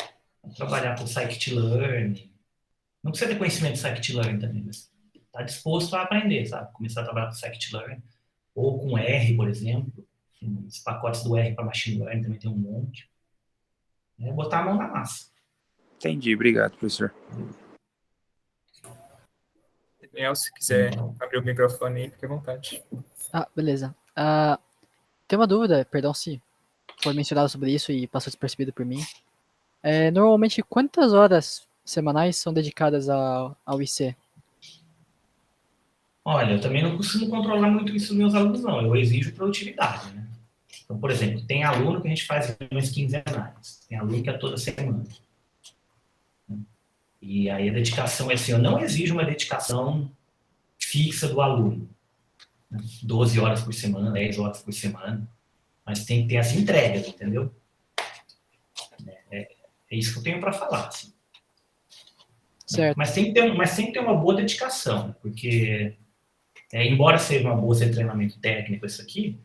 Speaker 2: a trabalhar com Scikit-learn. Não precisa ter conhecimento de Scikit-learn também, mas está disposto a aprender, sabe? Começar a trabalhar com Scikit-learn. Ou com R, por exemplo. Os pacotes do R para Machine Learning também tem um monte. Botar a mão na massa.
Speaker 3: Entendi, obrigado, professor.
Speaker 1: Daniel, se quiser abrir o microfone aí, fique à vontade.
Speaker 4: Beleza. Tem uma dúvida, perdão se foi mencionado sobre isso e passou despercebido por mim. Normalmente, quantas horas semanais são dedicadas ao IC?
Speaker 2: Olha, eu também não costumo controlar muito isso dos meus alunos, não. Eu exijo produtividade, né? Então, por exemplo, tem aluno que a gente faz reuniões quinzenais. Tem aluno que é toda semana. E aí a dedicação é assim, eu não exijo uma dedicação fixa do aluno. 12 horas por semana, 10 horas por semana. Mas tem que ter as entregas, entendeu? É isso que eu tenho para falar. Assim.
Speaker 4: Certo.
Speaker 2: Mas tem que ter uma boa dedicação, porque embora seja uma bolsa de treinamento técnico isso aqui,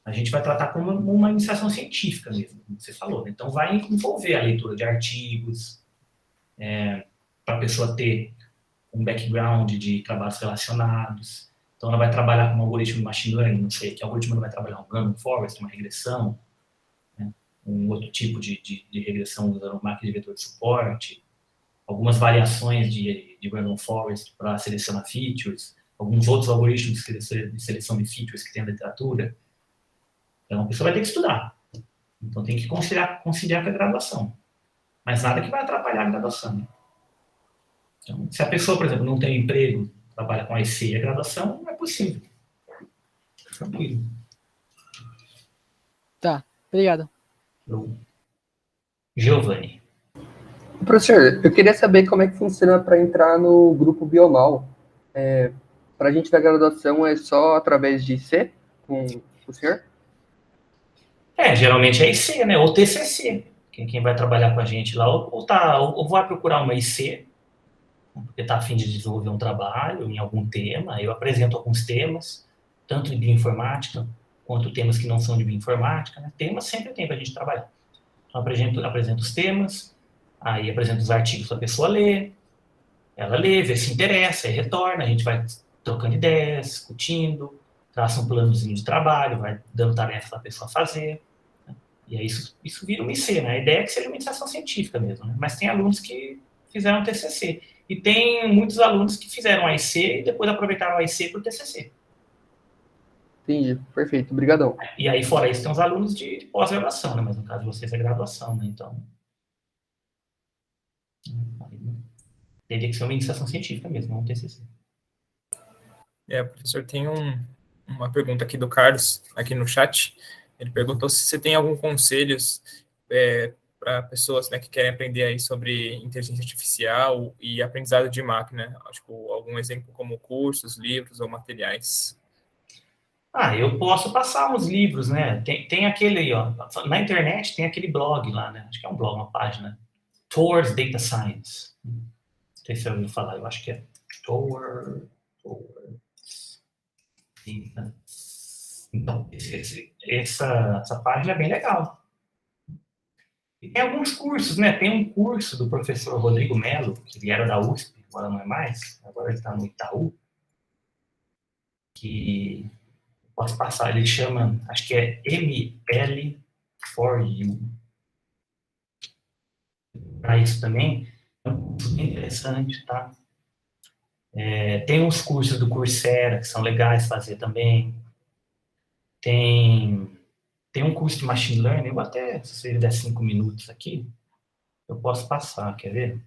Speaker 2: a gente vai tratar como uma iniciação científica mesmo, como você falou. Né? Então vai envolver a leitura de artigos, para a pessoa ter um background de trabalhos relacionados. Então ela vai trabalhar com um algoritmo de machine learning, não sei, que algoritmo ela vai trabalhar um random forest, uma regressão, né? Um outro tipo de regressão usando máquina de vetor de suporte, algumas variações de random forest para selecionar features, alguns outros algoritmos de seleção de features que tem na literatura. Então a pessoa vai ter que estudar. Então tem que conciliar com a graduação. Mas nada que vai atrapalhar a graduação. Né? Então, se a pessoa, por exemplo, não tem emprego, trabalha com IC e a graduação, não é possível. Tranquilo.
Speaker 4: Tá, obrigado.
Speaker 2: Giovanni.
Speaker 5: Professor, eu queria saber como é que funciona para entrar no grupo Biomal. Para a gente da graduação é só através de IC com o senhor?
Speaker 2: Geralmente é IC, né? Ou TCC. Quem vai trabalhar com a gente lá, ou vai procurar uma IC, porque está a fim de desenvolver um trabalho em algum tema. Eu apresento alguns temas, tanto de bioinformática, quanto temas que não são de bioinformática. Né? Temas sempre tem para a gente trabalhar. Então, apresento os temas, aí apresento os artigos para a pessoa ler, ela lê, vê se interessa, aí retorna, a gente vai trocando ideias, discutindo, traça um planozinho de trabalho, vai dando tarefa para a pessoa fazer. Né? E aí isso vira uma IC, né? A ideia é que seja uma iniciação científica mesmo, né? Mas tem alunos que fizeram TCC. E tem muitos alunos que fizeram a IC e depois aproveitaram a IC para o TCC.
Speaker 5: Entendi, perfeito, obrigadão.
Speaker 2: E aí, fora isso, tem os alunos de pós-graduação, né? Mas no caso de vocês é graduação, né? Então, teria que ser uma iniciação científica mesmo, não um TCC.
Speaker 1: Professor, tem uma pergunta aqui do Carlos, aqui no chat. Ele perguntou se você tem alguns conselhos para pessoas, né, que querem aprender aí sobre inteligência artificial e aprendizado de máquina. Tipo, algum exemplo como cursos, livros ou materiais.
Speaker 2: Eu posso passar uns livros, né? Tem aquele aí, ó. Na internet tem aquele blog lá, né? Acho que é um blog, uma página. Towards Data Science. Não sei se eu ouviu falar, eu acho que é Towards Data Então, essa página é bem legal. E tem alguns cursos, né? Tem um curso do professor Rodrigo Melo, que ele era da USP, agora não é mais, agora ele está no Itaú, que posso passar, ele chama, acho que é ML4U. Para isso também, é um curso bem interessante, tá? Tem uns cursos do Coursera, que são legais fazer também. Tem um curso de Machine Learning, eu até, se você der 5 minutos aqui, eu posso passar, quer ver?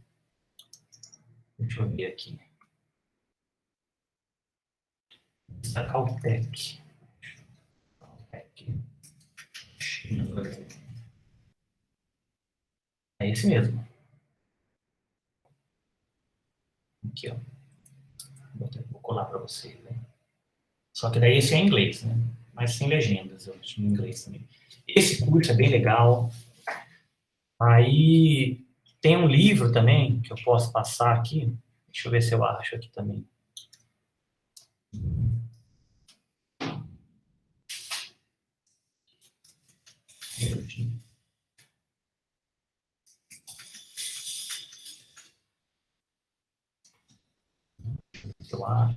Speaker 2: Deixa eu ver aqui. Da Caltech. É esse mesmo. Aqui, ó. Vou colar para vocês, né? Só que daí esse é em inglês, né? Mas sem legendas, eu acho, em inglês também. Esse curso é bem legal. Aí tem um livro também que eu posso passar aqui. Deixa eu ver se eu acho aqui também.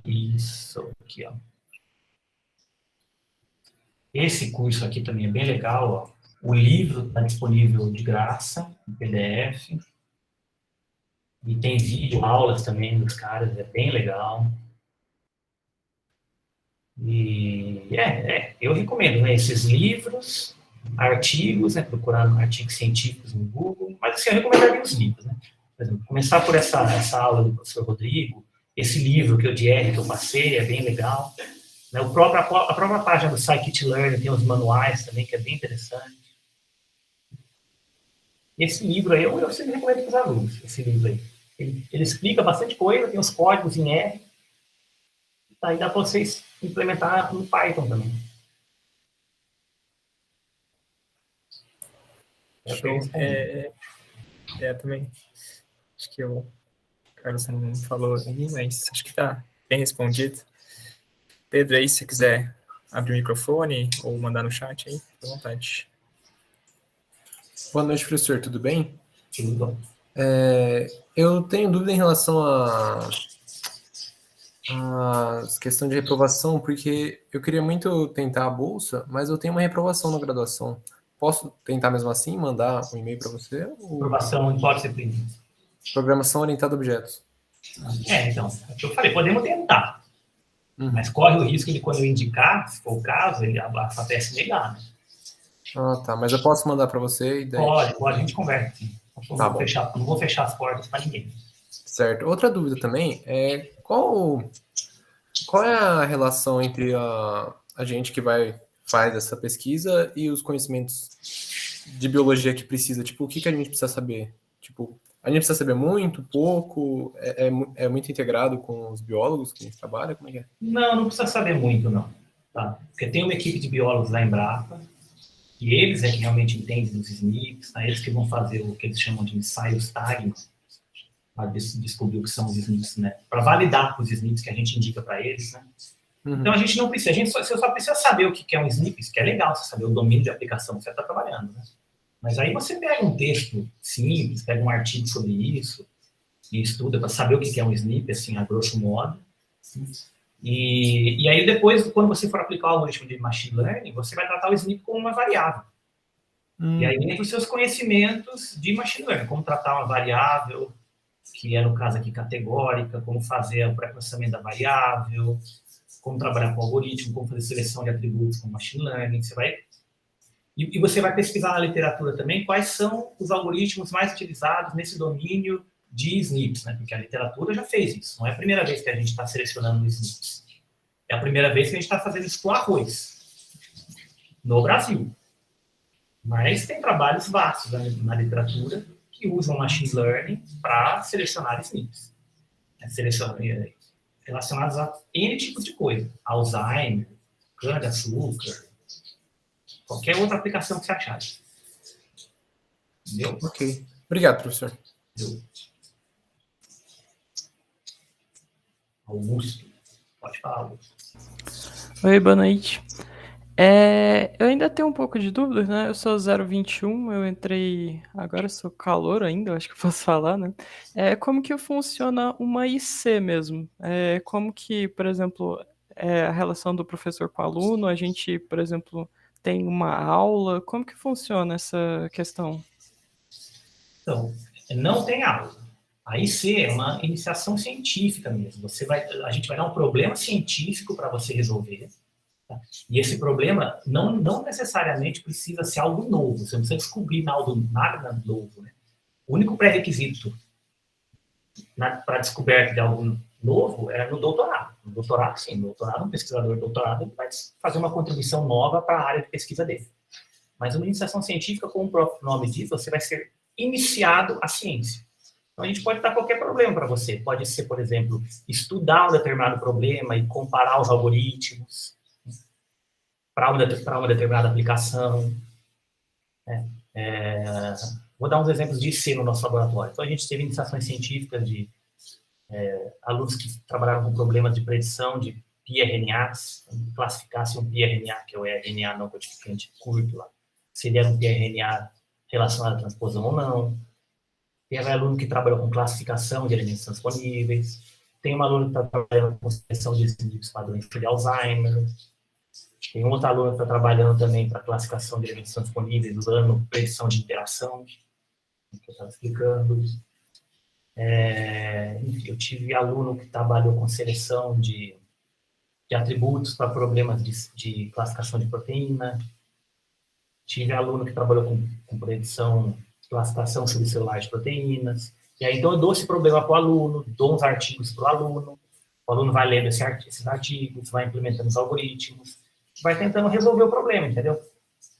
Speaker 2: Isso aqui, ó. Esse curso aqui também é bem legal, ó. O livro está disponível de graça, em PDF. E tem vídeo, aulas também dos caras, é bem legal. E eu recomendo, né, esses livros, artigos, né, procurar artigos científicos no Google, mas assim, eu recomendaria os livros, né? Por exemplo, começar por essa aula do professor Rodrigo, esse livro que eu de R que eu passei, é bem legal. Né, a própria página do Scikit-Learn tem os manuais também, que é bem interessante. Esse livro aí, eu sempre recomendo para os alunos, esse livro aí. Ele explica bastante coisa, tem os códigos em R, aí dá para vocês implementar no Python também.
Speaker 1: Show. Também. Acho que o Carlos não falou aí, mas acho que tá bem respondido. Pedro, aí, se você quiser abrir o microfone ou mandar no chat aí, fica à vontade.
Speaker 6: Boa noite, professor, tudo bem?
Speaker 2: Tudo bom.
Speaker 6: Eu tenho dúvida em relação à questão de reprovação, porque eu queria muito tentar a bolsa, mas eu tenho uma reprovação na graduação. Posso tentar mesmo assim, mandar um e-mail para você?
Speaker 2: Aprovação em qual disciplina?
Speaker 6: Programação orientada a objetos.
Speaker 2: Então, é o que eu falei, podemos tentar. Mas corre o risco de, quando eu indicar, se for o caso, a FAPESP negar, né?
Speaker 6: Tá, mas eu posso mandar para você? E daí...
Speaker 2: Pode, a gente conversa. Não vou fechar as portas para ninguém.
Speaker 6: Certo. Outra dúvida também é qual é a relação entre a gente que faz essa pesquisa e os conhecimentos de biologia que precisa? Tipo, o que a gente precisa saber? Tipo, a gente precisa saber muito, pouco? É muito integrado com os biólogos que a gente trabalha? Como é que é?
Speaker 2: Não precisa saber muito, não. Tá? Porque tem uma equipe de biólogos lá em Embrapa, e eles é que realmente entendem dos SNPs, tá? Eles que vão fazer o que eles chamam de ensaios TAGMAS, para descobrir o que são os SNPs, né? Para validar os SNPs que a gente indica para eles, né? Então a gente não precisa, você só precisa saber o que é um SNP, isso que é legal, você saber o domínio de aplicação que você está trabalhando, né? Mas aí você pega um texto simples, pega um artigo sobre isso, e estuda para saber o que é um SNP, assim, a grosso modo. E aí depois, quando você for aplicar o algoritmo de machine learning, você vai tratar o SNP como uma variável. E aí entra os seus conhecimentos de machine learning, como tratar uma variável, que é no caso aqui categórica, como fazer o pré-processamento da variável, como trabalhar com o algoritmo, como fazer seleção de atributos com machine learning. E você vai pesquisar na literatura também quais são os algoritmos mais utilizados nesse domínio de SNPs, né? Porque a literatura já fez isso. Não é a primeira vez que a gente está selecionando SNPs. É a primeira vez que a gente está fazendo isso com arroz, no Brasil. Mas tem trabalhos vastos na literatura que usam machine learning para selecionar SNPs. Relacionados a N tipo de coisa. Alzheimer, cana-de-açúcar, qualquer outra aplicação que você achar. Entendeu?
Speaker 6: Ok. Obrigado, professor.
Speaker 2: Augusto. Pode falar, Augusto.
Speaker 7: Oi, boa noite. Eu ainda tenho um pouco de dúvida, né? Eu sou 021, eu entrei. Agora eu sou calouro ainda, eu acho que eu posso falar, né? Como que funciona uma IC mesmo? Como que, por exemplo, a relação do professor com o aluno, a gente, por exemplo, tem uma aula, como que funciona essa questão?
Speaker 2: Então, não tem aula. A IC é uma iniciação científica mesmo. A gente vai dar um problema científico para você resolver. Tá? E esse problema não necessariamente precisa ser algo novo. Você não precisa descobrir nada novo. Né? O único pré-requisito para a descoberta de algo novo é no doutorado. No doutorado, sim. No doutorado, um pesquisador de doutorado ele vai fazer uma contribuição nova para a área de pesquisa dele. Mas uma iniciação científica, como o próprio nome diz, você vai ser iniciado à ciência. Então, a gente pode dar qualquer problema para você. Pode ser, por exemplo, estudar um determinado problema e comparar os algoritmos para uma determinada aplicação. Vou dar uns exemplos de IC no nosso laboratório. Então, a gente teve iniciações científicas de alunos que trabalharam com problemas de predição de piRNAs, classificasse um piRNA, que é o RNA não codificante curto lá, se ele era um piRNA relacionado à transposão ou não. Tem um aluno que trabalhou com classificação de elementos transponíveis. Tem um aluno que está trabalhando com seleção de síndromes padrões de Alzheimer. Tem um outro aluno que está trabalhando também para classificação de elementos transponíveis, usando predição de interação, que eu estava explicando. Eu tive aluno que trabalhou com seleção de atributos para problemas de classificação de proteína. Tive aluno que trabalhou com predição, classificação subcelular de proteínas. E aí, então, eu dou esse problema para o aluno, dou uns artigos para o aluno vai lendo esses artigos, vai implementando os algoritmos, vai tentando resolver o problema, entendeu?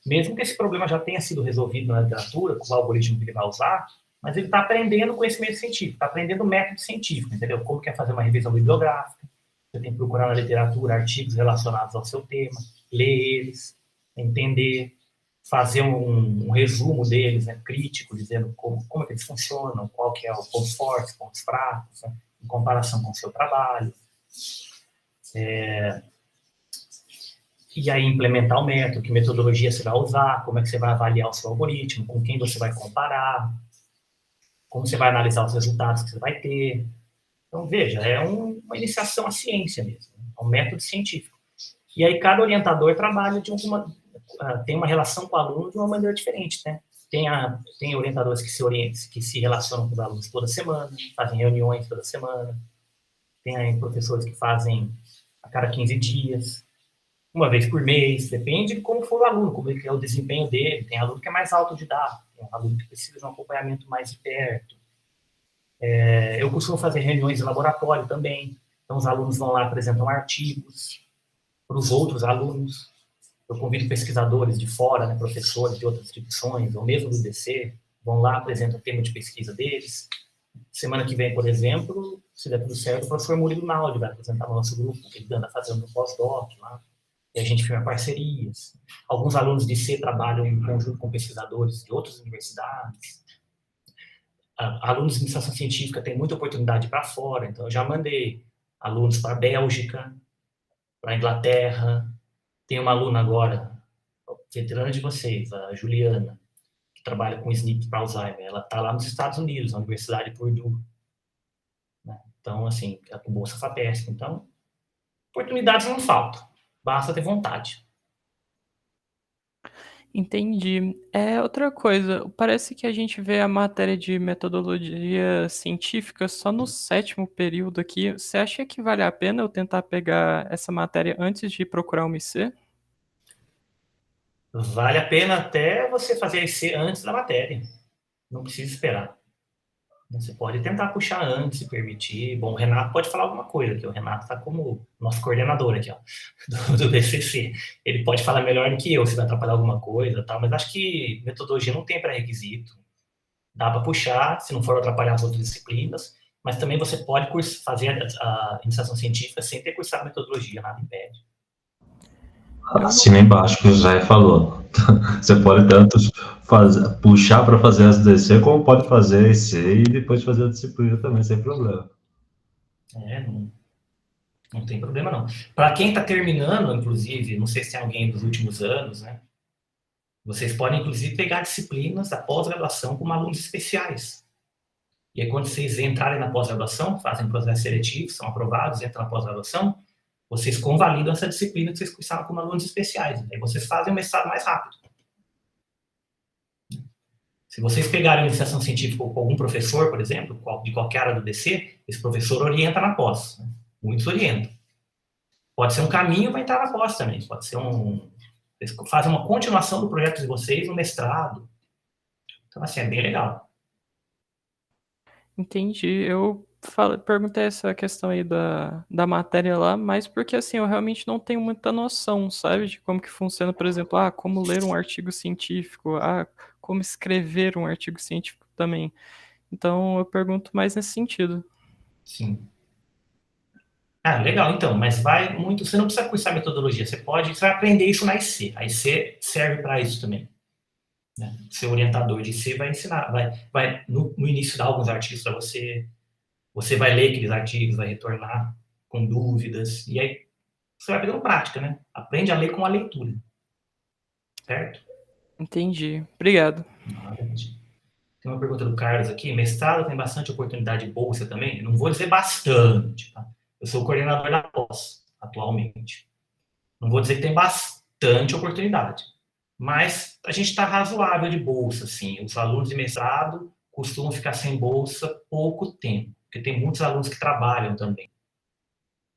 Speaker 2: Mesmo que esse problema já tenha sido resolvido na literatura, com o algoritmo que ele vai usar, mas ele está aprendendo conhecimento científico, está aprendendo método científico, entendeu? Como que é fazer uma revisão bibliográfica, você tem que procurar na literatura artigos relacionados ao seu tema, ler eles, entender, fazer um resumo deles, né, crítico, dizendo como é que eles funcionam, qual que é o pontos fortes, pontos fracos, né, em comparação com o seu trabalho. E aí implementar o método, que metodologia você vai usar, como é que você vai avaliar o seu algoritmo, com quem você vai comparar, como você vai analisar os resultados que você vai ter. Então, veja, é uma iniciação à ciência mesmo, é um método científico. E aí cada orientador trabalha tem uma relação com o aluno de uma maneira diferente, né? Tem orientadores que se relacionam com os alunos toda semana, fazem reuniões toda semana. Tem professores que fazem a cada 15 dias, uma vez por mês, depende de como for o aluno, como é o desempenho dele. Tem aluno que é mais autodidata, tem um aluno que precisa de um acompanhamento mais de perto. Eu costumo fazer reuniões de laboratório também, então os alunos vão lá, apresentam artigos para os outros alunos. Eu convido pesquisadores de fora, né, professores de outras instituições, ou mesmo do IDC, vão lá, apresentam o tema de pesquisa deles. Semana que vem, por exemplo, se der tudo certo, o professor Murilo Naldi vai apresentar no nosso grupo, que ele anda fazendo um pós-doc lá, e a gente firma parcerias. Alguns alunos de IC trabalham em conjunto com pesquisadores de outras universidades. Alunos de iniciação científica têm muita oportunidade para fora, então eu já mandei alunos para a Bélgica, para a Inglaterra. Tem uma aluna agora, veterana de vocês, a Juliana, que trabalha com SNP para Alzheimer. Ela está lá nos Estados Unidos, na Universidade de Purdue. Né? Então, assim, com bolsa FAPESP. Então, oportunidades não faltam. Basta ter vontade.
Speaker 7: Entendi. Outra coisa, parece que a gente vê a matéria de metodologia científica só no 7º período aqui. Você acha que vale a pena eu tentar pegar essa matéria antes de procurar uma IC?
Speaker 2: Vale a pena até você fazer a IC antes da matéria. Não precisa esperar. Você pode tentar puxar antes, se permitir. Bom, o Renato pode falar alguma coisa, que o Renato está como nosso coordenador aqui, ó, do BCC. Ele pode falar melhor do que eu, se vai atrapalhar alguma coisa, tal, mas acho que metodologia não tem pré-requisito. Dá para puxar, se não for atrapalhar as outras disciplinas, mas também você pode fazer a iniciação científica sem ter cursado metodologia, nada impede.
Speaker 8: Assina embaixo que o José falou. Você pode tanto puxar para fazer as DC, como pode fazer a IC e depois fazer a disciplina também, sem problema.
Speaker 2: Não. Não tem problema, não. Para quem está terminando, inclusive, não sei se tem alguém dos últimos anos, né? Vocês podem, inclusive, pegar disciplinas da pós-graduação com alunos especiais. E aí, quando vocês entrarem na pós-graduação, fazem processo seletivo, são aprovados, entram na pós-graduação, vocês convalidam essa disciplina que vocês cursaram com alunos especiais. Aí vocês fazem o mestrado mais rápido. Se vocês pegarem iniciação científica com algum professor, por exemplo, de qualquer área do DC, esse professor orienta na pós. Né? Muitos orientam. Pode ser um caminho para entrar na pós também. Pode ser Vocês fazem uma continuação do projeto de vocês no mestrado. Então, assim, é bem legal.
Speaker 7: Entendi. Eu perguntei essa questão aí da matéria lá, mas porque assim, eu realmente não tenho muita noção, sabe, de como que funciona, por exemplo, como ler um artigo científico, como escrever um artigo científico também. Então, eu pergunto mais nesse sentido.
Speaker 2: Sim. Legal, então, mas vai muito. Você não precisa cursar metodologia, você vai aprender isso na IC. A IC serve para isso também. Né? Seu orientador de IC vai ensinar, vai no início dar alguns artigos para você. Você vai ler aqueles artigos, vai retornar com dúvidas, e aí você vai pegando prática, né? Aprende a ler com a leitura. Certo?
Speaker 7: Entendi. Obrigado.
Speaker 2: Tem uma pergunta do Carlos aqui. Mestrado tem bastante oportunidade de bolsa também? Eu não vou dizer bastante, tá? Eu sou o coordenador da pós, atualmente. Não vou dizer que tem bastante oportunidade, mas a gente está razoável de bolsa, assim. Os alunos de mestrado costumam ficar sem bolsa pouco tempo, porque tem muitos alunos que trabalham também.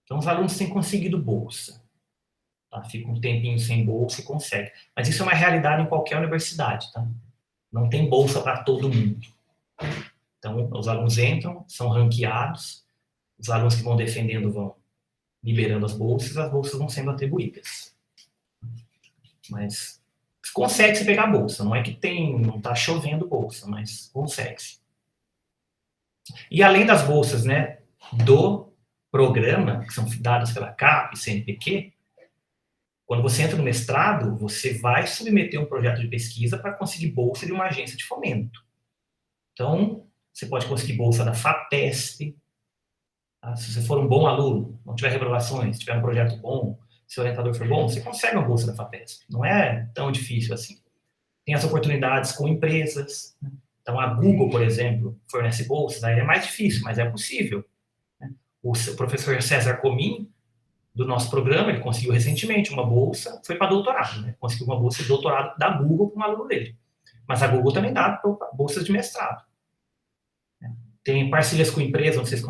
Speaker 2: Então, os alunos têm conseguido bolsa. Tá? Fica um tempinho sem bolsa e consegue. Mas isso é uma realidade em qualquer universidade, tá? Não tem bolsa para todo mundo. Então, os alunos entram, são ranqueados, os alunos que vão defendendo vão liberando as bolsas vão sendo atribuídas. Mas consegue-se pegar bolsa, não é que não está chovendo bolsa, mas consegue-se. E além das bolsas, né, do programa, que são dadas pela CAP e CNPq, quando você entra no mestrado, você vai submeter um projeto de pesquisa para conseguir bolsa de uma agência de fomento. Então, você pode conseguir bolsa da FAPESP. Tá? Se você for um bom aluno, não tiver reprovações, tiver um projeto bom, se o orientador for bom, você consegue uma bolsa da FAPESP. Não é tão difícil assim. Tem as oportunidades com empresas. Né? Então, a Google, por exemplo, fornece bolsas. Aí é mais difícil, mas é possível. Né? O professor César Comim, do nosso programa, ele conseguiu recentemente uma bolsa, foi para doutorado, né? Conseguiu uma bolsa de doutorado da Google para um aluno dele. Mas a Google também dá bolsas de mestrado. Tem parcerias com empresas onde vocês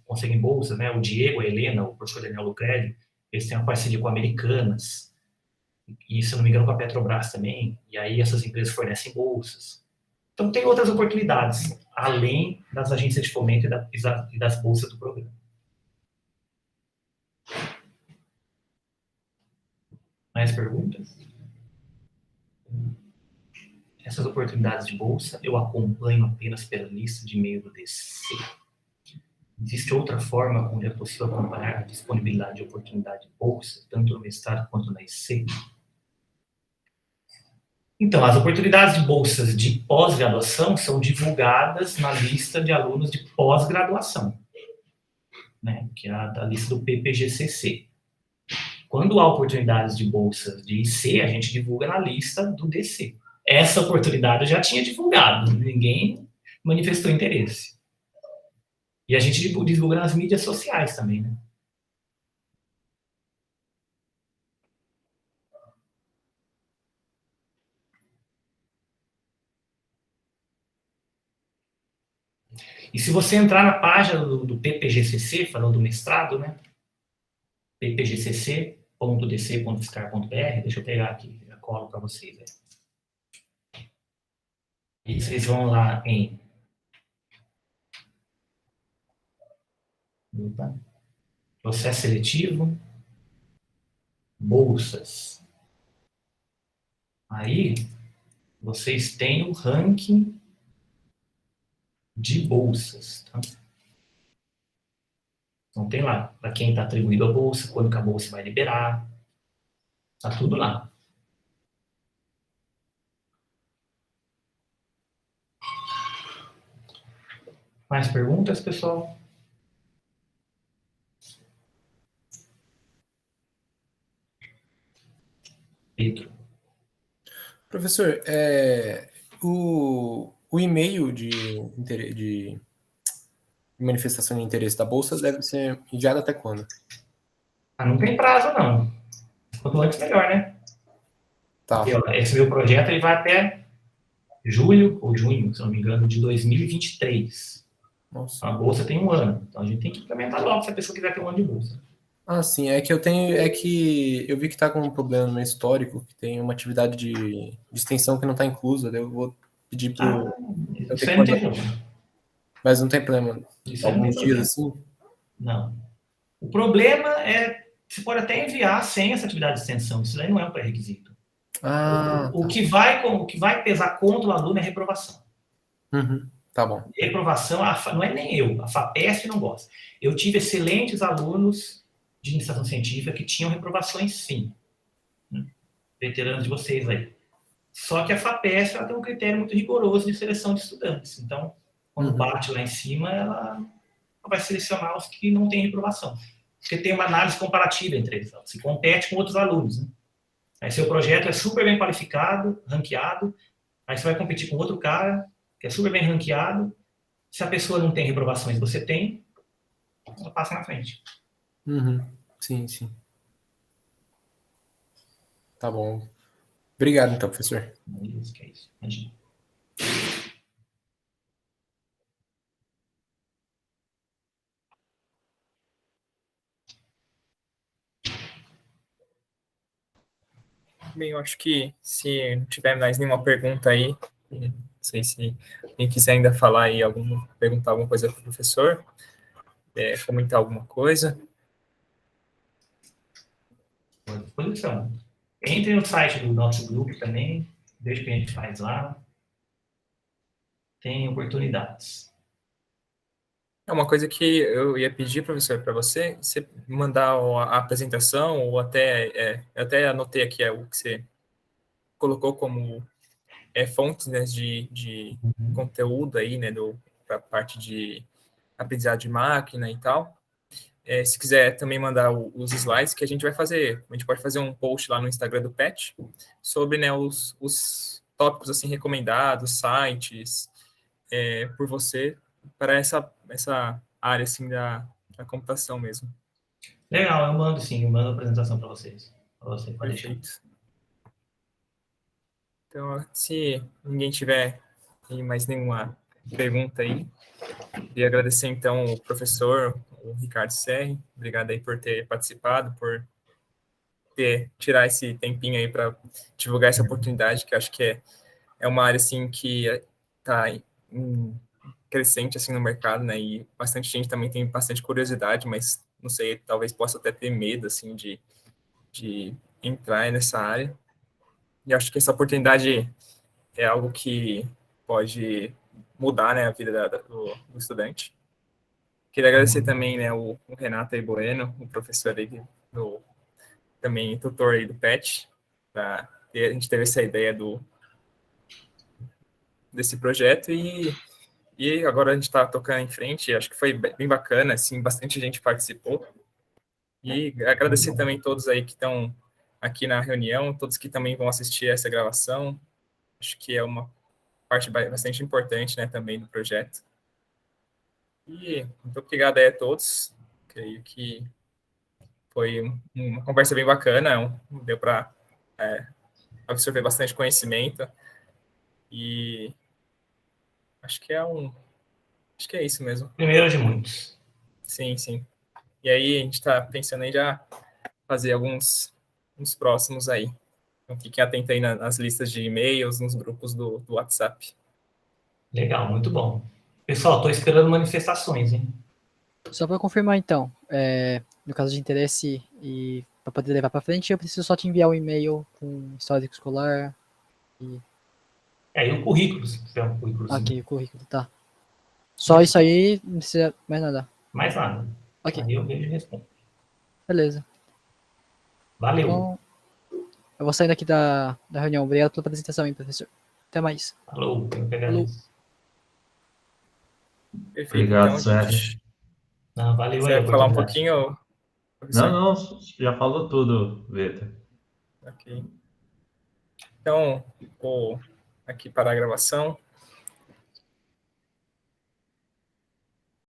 Speaker 2: conseguem bolsas, né? O Diego, a Helena, o professor Daniel Lucredi, eles têm uma parceria com Americanas, e, se eu não me engano, com a Petrobras também, e aí essas empresas fornecem bolsas. Então, tem outras oportunidades, além das agências de fomento e das bolsas do programa. Mais perguntas? Essas oportunidades de bolsa eu acompanho apenas pela lista de e-mail do DC. Existe outra forma onde é possível acompanhar a disponibilidade de oportunidade de bolsa, tanto no mestrado quanto na IC? Então, as oportunidades de bolsas de pós-graduação são divulgadas na lista de alunos de pós-graduação, né, que é a lista do PPGCC. Quando há oportunidades de bolsas de IC, a gente divulga na lista do DC. Essa oportunidade eu já tinha divulgado, ninguém manifestou interesse. E a gente divulga nas mídias sociais também, né? E se você entrar na página do PPGCC, falando do mestrado, né? ppgcc.dc.fiscar.br, deixa eu pegar aqui, já colo para vocês. Né? E vocês vão lá em processo seletivo, bolsas. Aí, vocês têm o ranking de bolsas. Tá? Então, tem lá, para quem está atribuído a bolsa, quando que a bolsa vai liberar. Está tudo lá. Mais perguntas, pessoal? Pedro.
Speaker 6: Professor, o e-mail de manifestação de interesse da Bolsa deve ser enviado até quando?
Speaker 2: Ah, não tem prazo, não. Quanto antes, melhor, né?
Speaker 6: Tá.
Speaker 2: Porque, ó, esse meu projeto ele vai até julho ou junho, se não me engano, de 2023.
Speaker 6: Nossa.
Speaker 2: A bolsa tem 1 ano. Então a gente tem que implementar logo se a pessoa quiser ter 1 ano de bolsa.
Speaker 6: Ah, sim, é que eu vi que tá com um problema no meu histórico, que tem uma atividade de extensão que não tá inclusa, daí eu vou pedir pro... eu
Speaker 2: Isso
Speaker 6: tenho
Speaker 2: aí
Speaker 6: que
Speaker 2: não tem
Speaker 6: mandar.
Speaker 2: problema.
Speaker 6: Mas não tem problema.
Speaker 2: Isso aí não tem
Speaker 6: Alguns dias
Speaker 2: problema.
Speaker 6: assim?
Speaker 2: Não. O problema é, você pode até enviar sem essa atividade de extensão. Isso aí não é um pré-requisito.
Speaker 6: Ah,
Speaker 2: O
Speaker 6: tá.
Speaker 2: o que vai pesar contra o aluno é reprovação.
Speaker 6: Uhum, tá bom.
Speaker 2: Reprovação, não é nem eu, a FAPESP não gosta. Eu tive excelentes alunos de iniciação científica que tinham reprovações, sim. Veteranos de vocês aí. Só que a FAPESP ela tem um critério muito rigoroso de seleção de estudantes. Então, quando bate lá em cima, ela vai selecionar os que não têm reprovação. Porque tem uma análise comparativa entre eles. Se compete com outros alunos. Né? Aí seu projeto é super bem qualificado, ranqueado. Aí você vai competir com outro cara que é super bem ranqueado. Se a pessoa não tem reprovações, você tem, ela passa na frente.
Speaker 6: Uhum. Sim, sim. Tá bom. Obrigado, então, professor.
Speaker 2: É isso que é isso. Imagina.
Speaker 1: Bem, eu acho que se não tiver mais nenhuma pergunta aí, não sei se quem quiser ainda falar aí, perguntar alguma coisa para o professor, comentar alguma coisa.
Speaker 2: À disposição. Entre no site do nosso grupo também, veja o que a gente faz lá. Tem oportunidades.
Speaker 1: É uma coisa que eu ia pedir, professor, para você mandar a apresentação, ou eu até anotei aqui o que você colocou como fontes, né, de conteúdo aí, né, para a parte de aprendizado de máquina e tal. Se quiser também mandar os slides, que a gente pode fazer um post lá no Instagram do PET sobre, né, os tópicos assim recomendados, sites, por você para essa área assim da computação mesmo.
Speaker 2: Legal, eu mando sim, eu mando a apresentação para vocês. Para você, pode deixar.
Speaker 1: Perfeito. Então, se ninguém tiver mais nenhuma pergunta aí, queria agradecer então o professor, o Ricardo Serri. Obrigado aí por ter participado, por tirar esse tempinho aí para divulgar essa oportunidade, que eu acho que é uma área assim que está crescente assim no mercado, né? E bastante gente também tem bastante curiosidade, mas não sei, talvez possa até ter medo assim de entrar nessa área. E acho que essa oportunidade é algo que pode mudar, né, a vida do estudante. Queria agradecer também, né, o Renato aí Bueno, o professor aí também tutor aí do PET, a gente teve essa ideia desse projeto e agora a gente está tocando em frente, acho que foi bem bacana, assim, bastante gente participou. E agradecer também todos aí que estão aqui na reunião, todos que também vão assistir essa gravação. Acho que é uma parte bastante importante, né, também do projeto. E muito obrigado aí a todos. Creio que foi uma conversa bem bacana, deu para absorver bastante conhecimento. E acho que é isso mesmo.
Speaker 2: Primeiro de muitos.
Speaker 1: Sim, sim. E aí a gente está pensando em já fazer uns próximos aí. Então fiquem atentos aí nas listas de e-mails, nos grupos do WhatsApp.
Speaker 2: Legal, muito bom. Pessoal, estou esperando manifestações, hein?
Speaker 4: Só para confirmar então, no caso de interesse e para poder levar para frente, eu preciso só te enviar um e-mail com histórico escolar e...
Speaker 2: E o currículo, se tiver um currículo.
Speaker 4: Ok, o currículo, tá. Só isso aí, não precisa mais nada.
Speaker 2: Mais nada.
Speaker 4: Ok.
Speaker 2: Aí eu vejo e respondo.
Speaker 4: Beleza.
Speaker 2: Valeu.
Speaker 4: Então, eu vou saindo aqui da reunião. Obrigado pela apresentação, hein, professor. Até mais.
Speaker 2: Falou, eu que agradeço.
Speaker 1: Perfeito.
Speaker 8: Obrigado,
Speaker 1: Então,
Speaker 8: Sérgio.
Speaker 2: Não, valeu
Speaker 1: você
Speaker 2: aí.
Speaker 1: vai falar um pouquinho, professor?
Speaker 8: Não, já falou tudo, Vitor.
Speaker 1: Ok. Então, vou aqui parar a gravação.